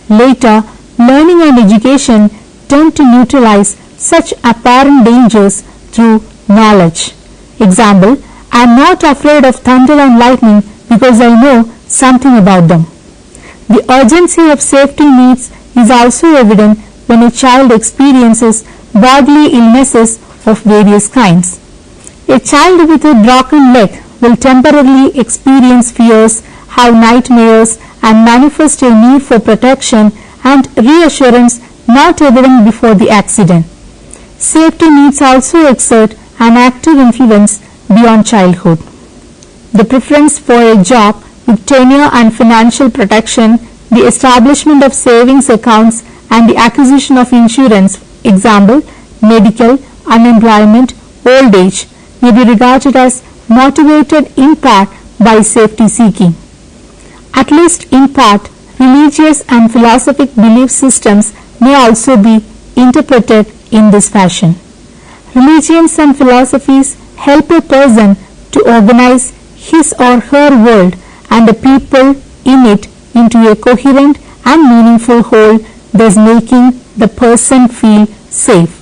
Speaker 6: Later, learning and education tend to neutralize such apparent dangers through knowledge. Example, I am not afraid of thunder and lightning because I know something about them. The urgency of safety needs is also evident when a child experiences bodily illnesses of various kinds. A child with a broken leg will temporarily experience fears, have nightmares, and manifest a need for protection and reassurance not evident before the accident. Safety needs also exert an active influence beyond childhood. The preference for a job with tenure and financial protection, the establishment of savings accounts, and the acquisition of insurance, example, medical, unemployment, old age, may be regarded as motivated in part by safety seeking. At least in part, religious and philosophic belief systems may also be interpreted in this fashion. Religions and philosophies help a person to organize his or her world and the people in it into a coherent and meaningful whole, thus making the person feel safe.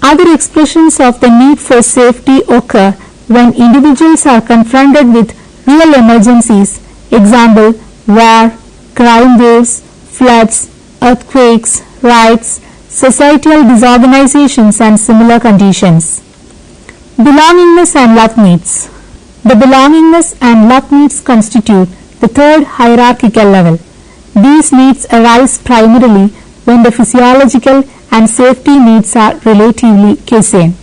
Speaker 6: Other expressions of the need for safety occur when individuals are confronted with real emergencies, example, war, crime waves, floods, earthquakes, riots, societal disorganizations and similar conditions. Belongingness and love needs. The belongingness and love needs constitute the third hierarchical level. These needs arise primarily when the physiological and safety needs are relatively quiescent.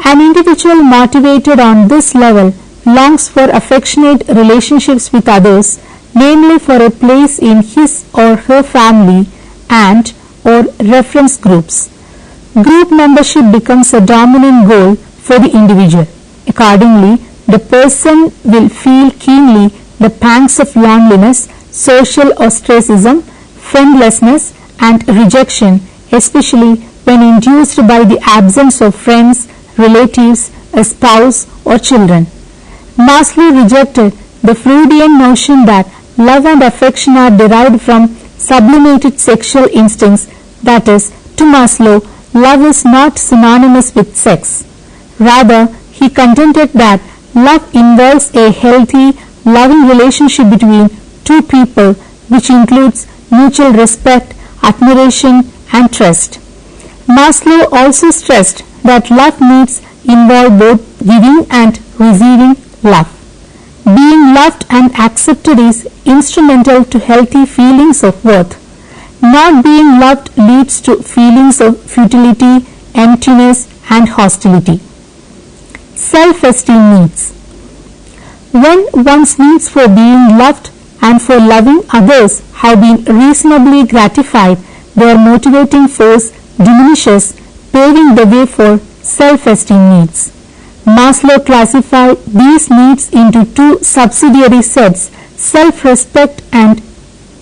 Speaker 6: An individual motivated on this level longs for affectionate relationships with others, namely for a place in his or her family and or reference groups. Group membership becomes a dominant goal for the individual. Accordingly, the person will feel keenly the pangs of loneliness, social ostracism, friendlessness and rejection, especially when induced by the absence of friends, relatives, a spouse or children. Maslow rejected the Freudian notion that love and affection are derived from sublimated sexual instincts. That is, to Maslow, love is not synonymous with sex. Rather, he contended that love involves a healthy, loving relationship between two people, which includes mutual respect, admiration, and trust. Maslow also stressed that love needs involve both giving and receiving love. Being loved and accepted is instrumental to healthy feelings of worth. Not being loved leads to feelings of futility, emptiness, and hostility. Self-esteem needs. When one's needs for being loved and for loving others have been reasonably gratified, their motivating force diminishes, paving the way for self-esteem needs. Maslow classified these needs into two subsidiary sets, self-respect and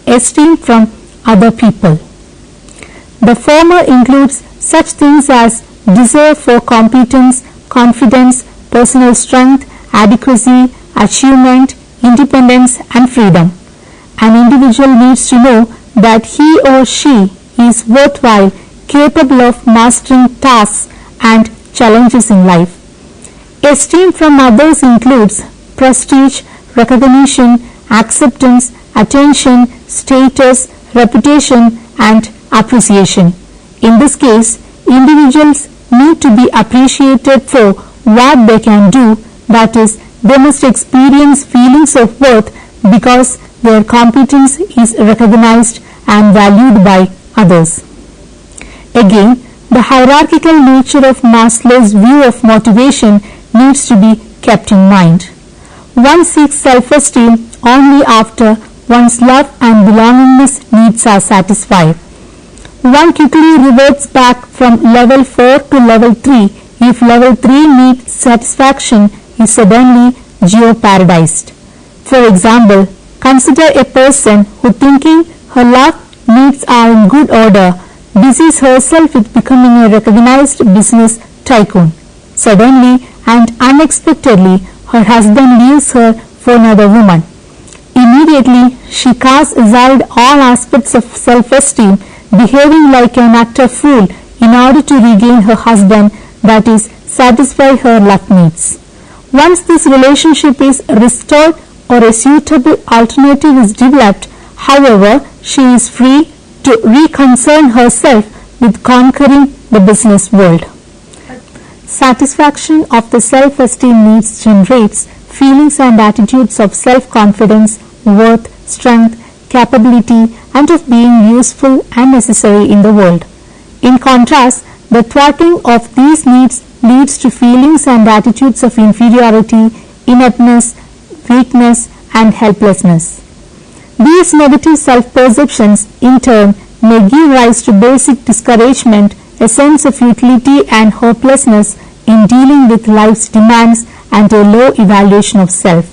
Speaker 6: esteem from other people. The former includes such things as desire for competence, confidence, personal strength, adequacy, achievement, independence and freedom. An individual needs to know that he or she is worthwhile, capable of mastering tasks and challenges in life. Esteem from others includes prestige, recognition, acceptance, attention, status, reputation and appreciation. In this case, individuals need to be appreciated for what they can do, that is, they must experience feelings of worth because their competence is recognized and valued by others. Again, the hierarchical nature of Maslow's view of motivation needs to be kept in mind. One seeks self-esteem only after one's love and belongingness needs are satisfied. One quickly reverts back from level 4 to level 3 if level 3 need satisfaction is suddenly jeopardized. For example, consider a person who, thinking her love needs are in good order, busies herself with becoming a recognized business tycoon. Suddenly and unexpectedly, her husband leaves her for another woman. Immediately, she casts aside all aspects of self-esteem, behaving like an utter fool in order to regain her husband, that is, satisfy her love needs. Once this relationship is restored or a suitable alternative is developed, however, she is free to reconcern herself with conquering the business world. Satisfaction of the self-esteem needs generates feelings and attitudes of self-confidence, worth, strength, capability and of being useful and necessary in the world. In contrast, the thwarting of these needs leads to feelings and attitudes of inferiority, ineptness, weakness and helplessness. These negative self-perceptions in turn may give rise to basic discouragement, a sense of futility and hopelessness in dealing with life's demands and a low evaluation of self.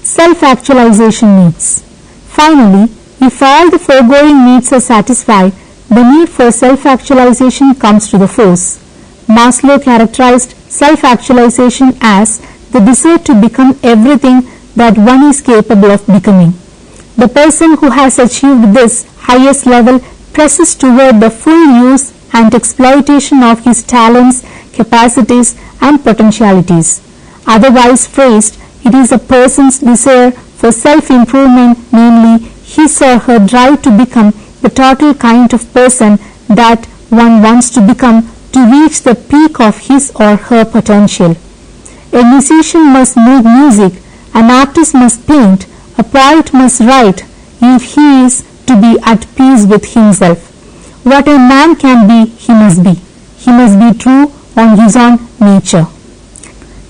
Speaker 6: Self-actualization needs. Finally, if all the foregoing needs are satisfied, the need for self-actualization comes to the fore. Maslow characterized self-actualization as the desire to become everything that one is capable of becoming. The person who has achieved this highest level presses toward the full use and exploitation of his talents, capacities and potentialities. Otherwise phrased, it is a person's desire for self-improvement, namely his or her drive to become the total kind of person that one wants to become to reach the peak of his or her potential. A musician must make music, an artist must paint, a poet must write if he is to be at peace with himself. What a man can be, he must be. He must be true on his own nature.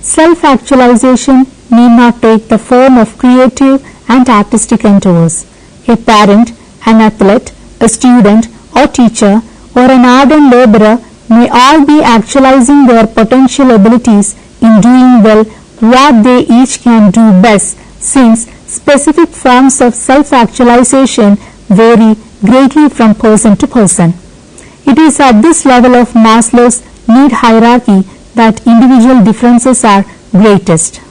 Speaker 6: Self-actualization need not take the form of creative and artistic endeavors. A parent, an athlete, a student or teacher or an ardent laborer may all be actualizing their potential abilities in doing well what they each can do best, since specific forms of self-actualization vary greatly from person to person. It is at this level of Maslow's need hierarchy that individual differences are greatest.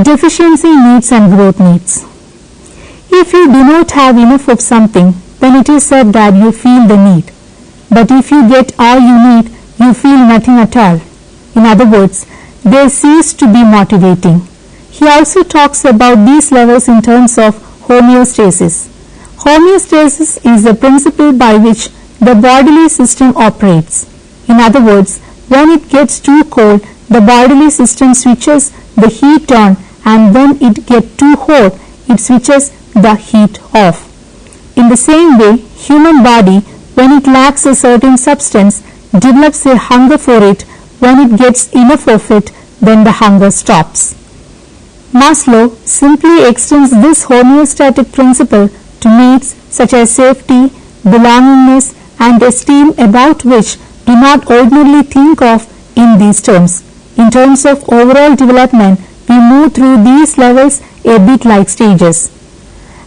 Speaker 6: Deficiency needs and growth needs. If you do not have enough of something, then it is said that you feel the need. But if you get all you need, you feel nothing at all. In other words, they cease to be motivating. He also talks about these levels in terms of homeostasis. Homeostasis is the principle by which the bodily system operates. In other words, when it gets too cold, the bodily system switches the heat on, and when it gets too hot, it switches the heat off. In the same way, human body, when it lacks a certain substance, develops a hunger for it. When it gets enough of it, then the hunger stops. Maslow simply extends this homeostatic principle to needs such as safety, belongingness, and esteem about which do not ordinarily think of in these terms. In terms of overall development, we move through these levels a bit like stages.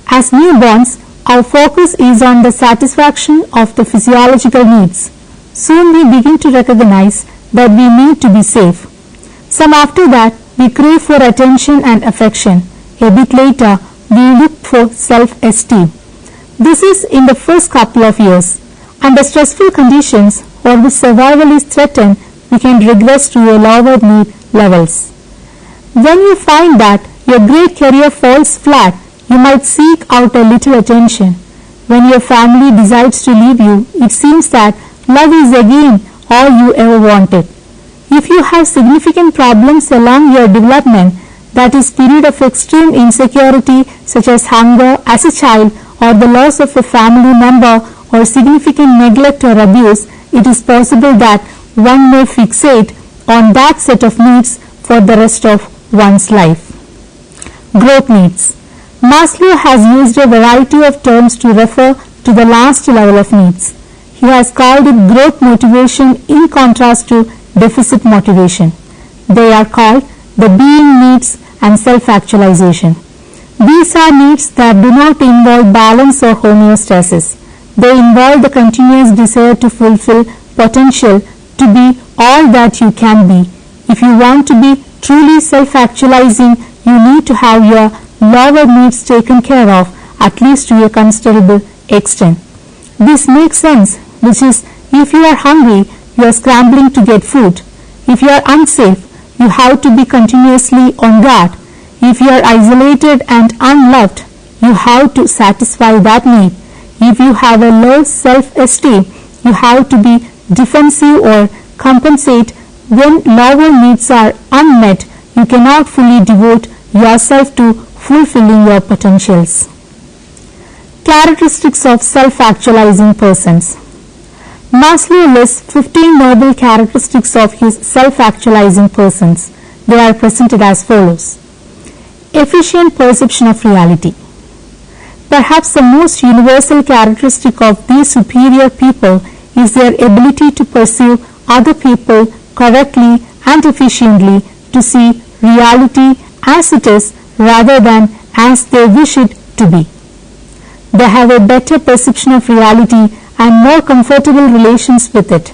Speaker 6: As newborns, our focus is on the satisfaction of the physiological needs. Soon we begin to recognize that we need to be safe. Some after that, we crave for attention and affection. A bit later, we look for self-esteem. This is in the first couple of years. Under stressful conditions or which survival is threatened, we can regress to a lower need levels. When you find that your great career falls flat, you might seek out a little attention. When your family decides to leave you, it seems that love is again all you ever wanted. If you have significant problems along your development, that is period of extreme insecurity such as hunger as a child or the loss of a family member or significant neglect or abuse, it is possible that one may fixate on that set of needs for the rest of one's life. Growth needs. Maslow has used a variety of terms to refer to the last level of needs. He has called it growth motivation in contrast to deficit motivation. They are called the being needs and self-actualization. These are needs that do not involve balance or homeostasis. They involve the continuous desire to fulfill potential, to be all that you can be. If you want to be truly self-actualizing, you need to have your lower needs taken care of, at least to a considerable extent. This makes sense, which is, if you are hungry, you are scrambling to get food. If you are unsafe, you have to be continuously on guard. If you are isolated and unloved, you have to satisfy that need. If you have a low self-esteem, you have to be defensive or compensate. When lower needs are unmet, you cannot fully devote yourself to fulfilling your potentials. Characteristics of self-actualizing persons. Maslow lists 15 noble characteristics of his self-actualizing persons. They are presented as follows. Efficient perception of reality. Perhaps the most universal characteristic of these superior people is their ability to perceive other people correctly and efficiently, to see reality as it is rather than as they wish it to be. They have a better perception of reality and more comfortable relations with it.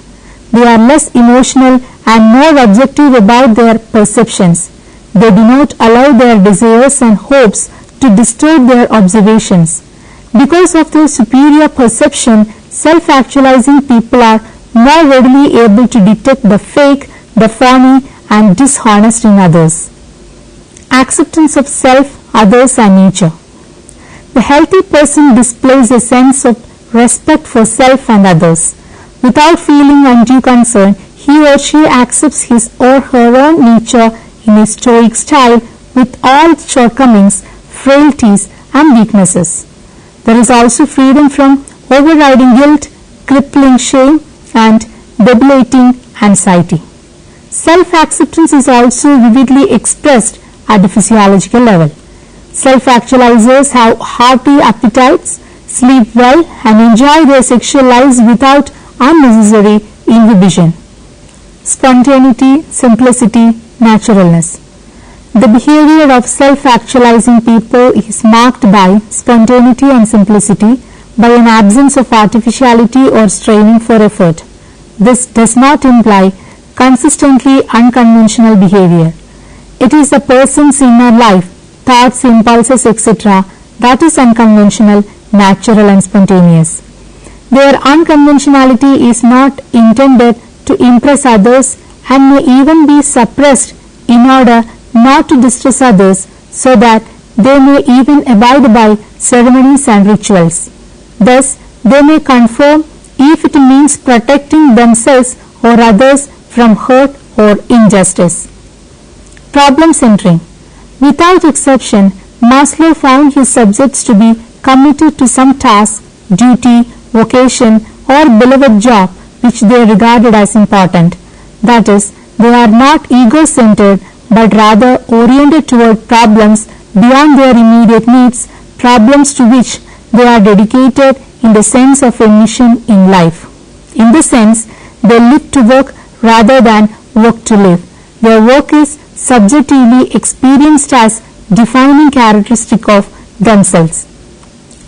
Speaker 6: They are less emotional and more objective about their perceptions. They do not allow their desires and hopes to disturb their observations. Because of their superior perception, self-actualizing people are more readily able to detect the fake, the phony, and dishonest in others. Acceptance of self, others, and nature. The healthy person displays a sense of respect for self and others. Without feeling undue concern, he or she accepts his or her own nature in a stoic style with all its shortcomings, frailties, and weaknesses. There is also freedom from overriding guilt, crippling shame, and debilitating anxiety. Self-acceptance is also vividly expressed at the physiological level. Self-actualizers have hearty appetites, sleep well, and enjoy their sexual lives without unnecessary inhibition. Spontaneity, simplicity, naturalness. The behavior of self-actualizing people is marked by spontaneity and simplicity, by an absence of artificiality or straining for effort. This does not imply consistently unconventional behavior. It is the person's inner life, thoughts, impulses, etc. that is unconventional, natural, and spontaneous. Their unconventionality is not intended to impress others and may even be suppressed in order not to distress others, so that they may even abide by ceremonies and rituals. Thus, they may conform if it means protecting themselves or others from hurt or injustice. Problem centering. Without exception, Maslow found his subjects to be committed to some task, duty, vocation, or beloved job which they regarded as important. That is, they are not ego-centered, but rather oriented toward problems beyond their immediate needs, problems to which they are dedicated in the sense of a mission in life. In this sense, they live to work rather than work to live. Their work is subjectively experienced as defining characteristic of themselves.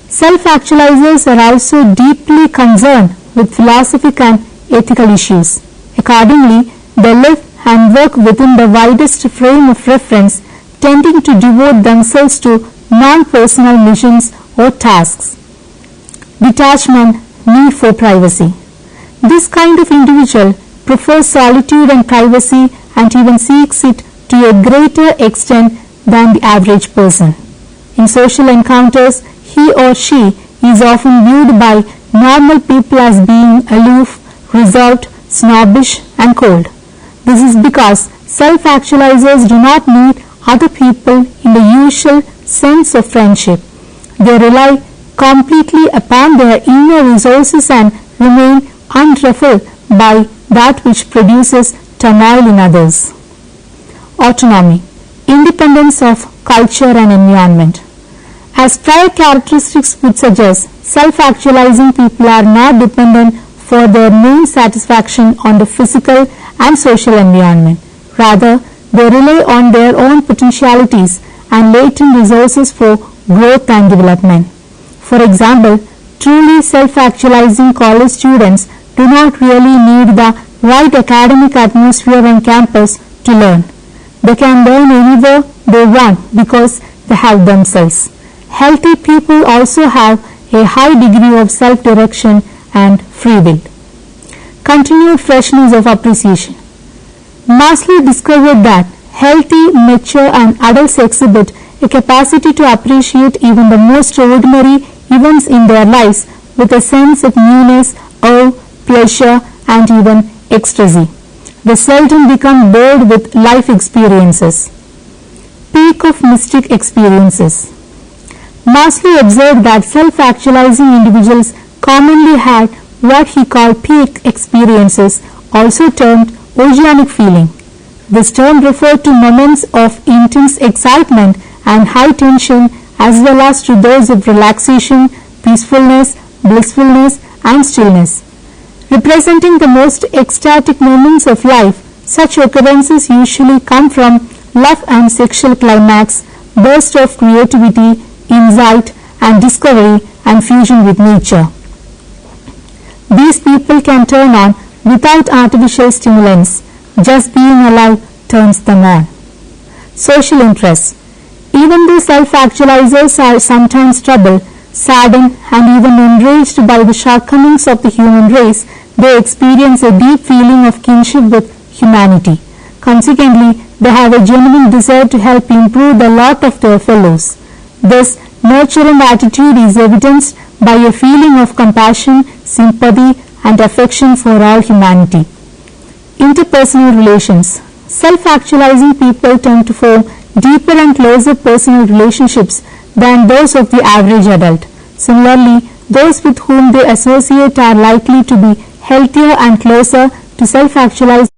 Speaker 6: Self-actualizers are also deeply concerned with philosophic and ethical issues. Accordingly, they live and work within the widest frame of reference, tending to devote themselves to non-personal missions or tasks. Detachment, need for privacy. This kind of individual prefers solitude and privacy and even seeks it to a greater extent than the average person. In social encounters, he or she is often viewed by normal people as being aloof, reserved, snobbish and cold. This is because self-actualizers do not need other people in the usual sense of friendship. They rely completely upon their inner resources and remain unruffled by that which produces turmoil in others. Autonomy, independence of culture and environment. As prior characteristics would suggest, self-actualizing people are not dependent for their main satisfaction on the physical and social environment. Rather, they rely on their own potentialities and latent resources for growth and development. For example, truly self-actualizing college students do not really need the right academic atmosphere on campus to learn. They can learn anywhere they want because they have themselves. Healthy people also have a high degree of self-direction and free will. Continued freshness of appreciation. Maslow discovered that healthy, mature and adults exhibit a capacity to appreciate even the most ordinary events in their lives with a sense of newness, awe, pleasure and even ecstasy. They seldom become bored with life experiences. Peak of mystic experiences. Maslow observed that self-actualizing individuals commonly had what he called peak experiences, also termed oceanic feeling. This term referred to moments of intense excitement and high tension as well as to those of relaxation, peacefulness, blissfulness and stillness. Representing the most ecstatic moments of life, such occurrences usually come from love and sexual climax, burst of creativity, insight and discovery and fusion with nature. These people can turn on without artificial stimulants. Just being alive turns them on. Social interests. Even though self-actualizers are sometimes troubled, saddened and even enraged by the shortcomings of the human race, they experience a deep feeling of kinship with humanity. Consequently, they have a genuine desire to help improve the lot of their fellows. This nurturing attitude is evidenced by a feeling of compassion, sympathy and affection for all humanity. Interpersonal relations. Self-actualizing people tend to form deeper and closer personal relationships than those of the average adult. Similarly, those with whom they associate are likely to be healthier and closer to self-actualized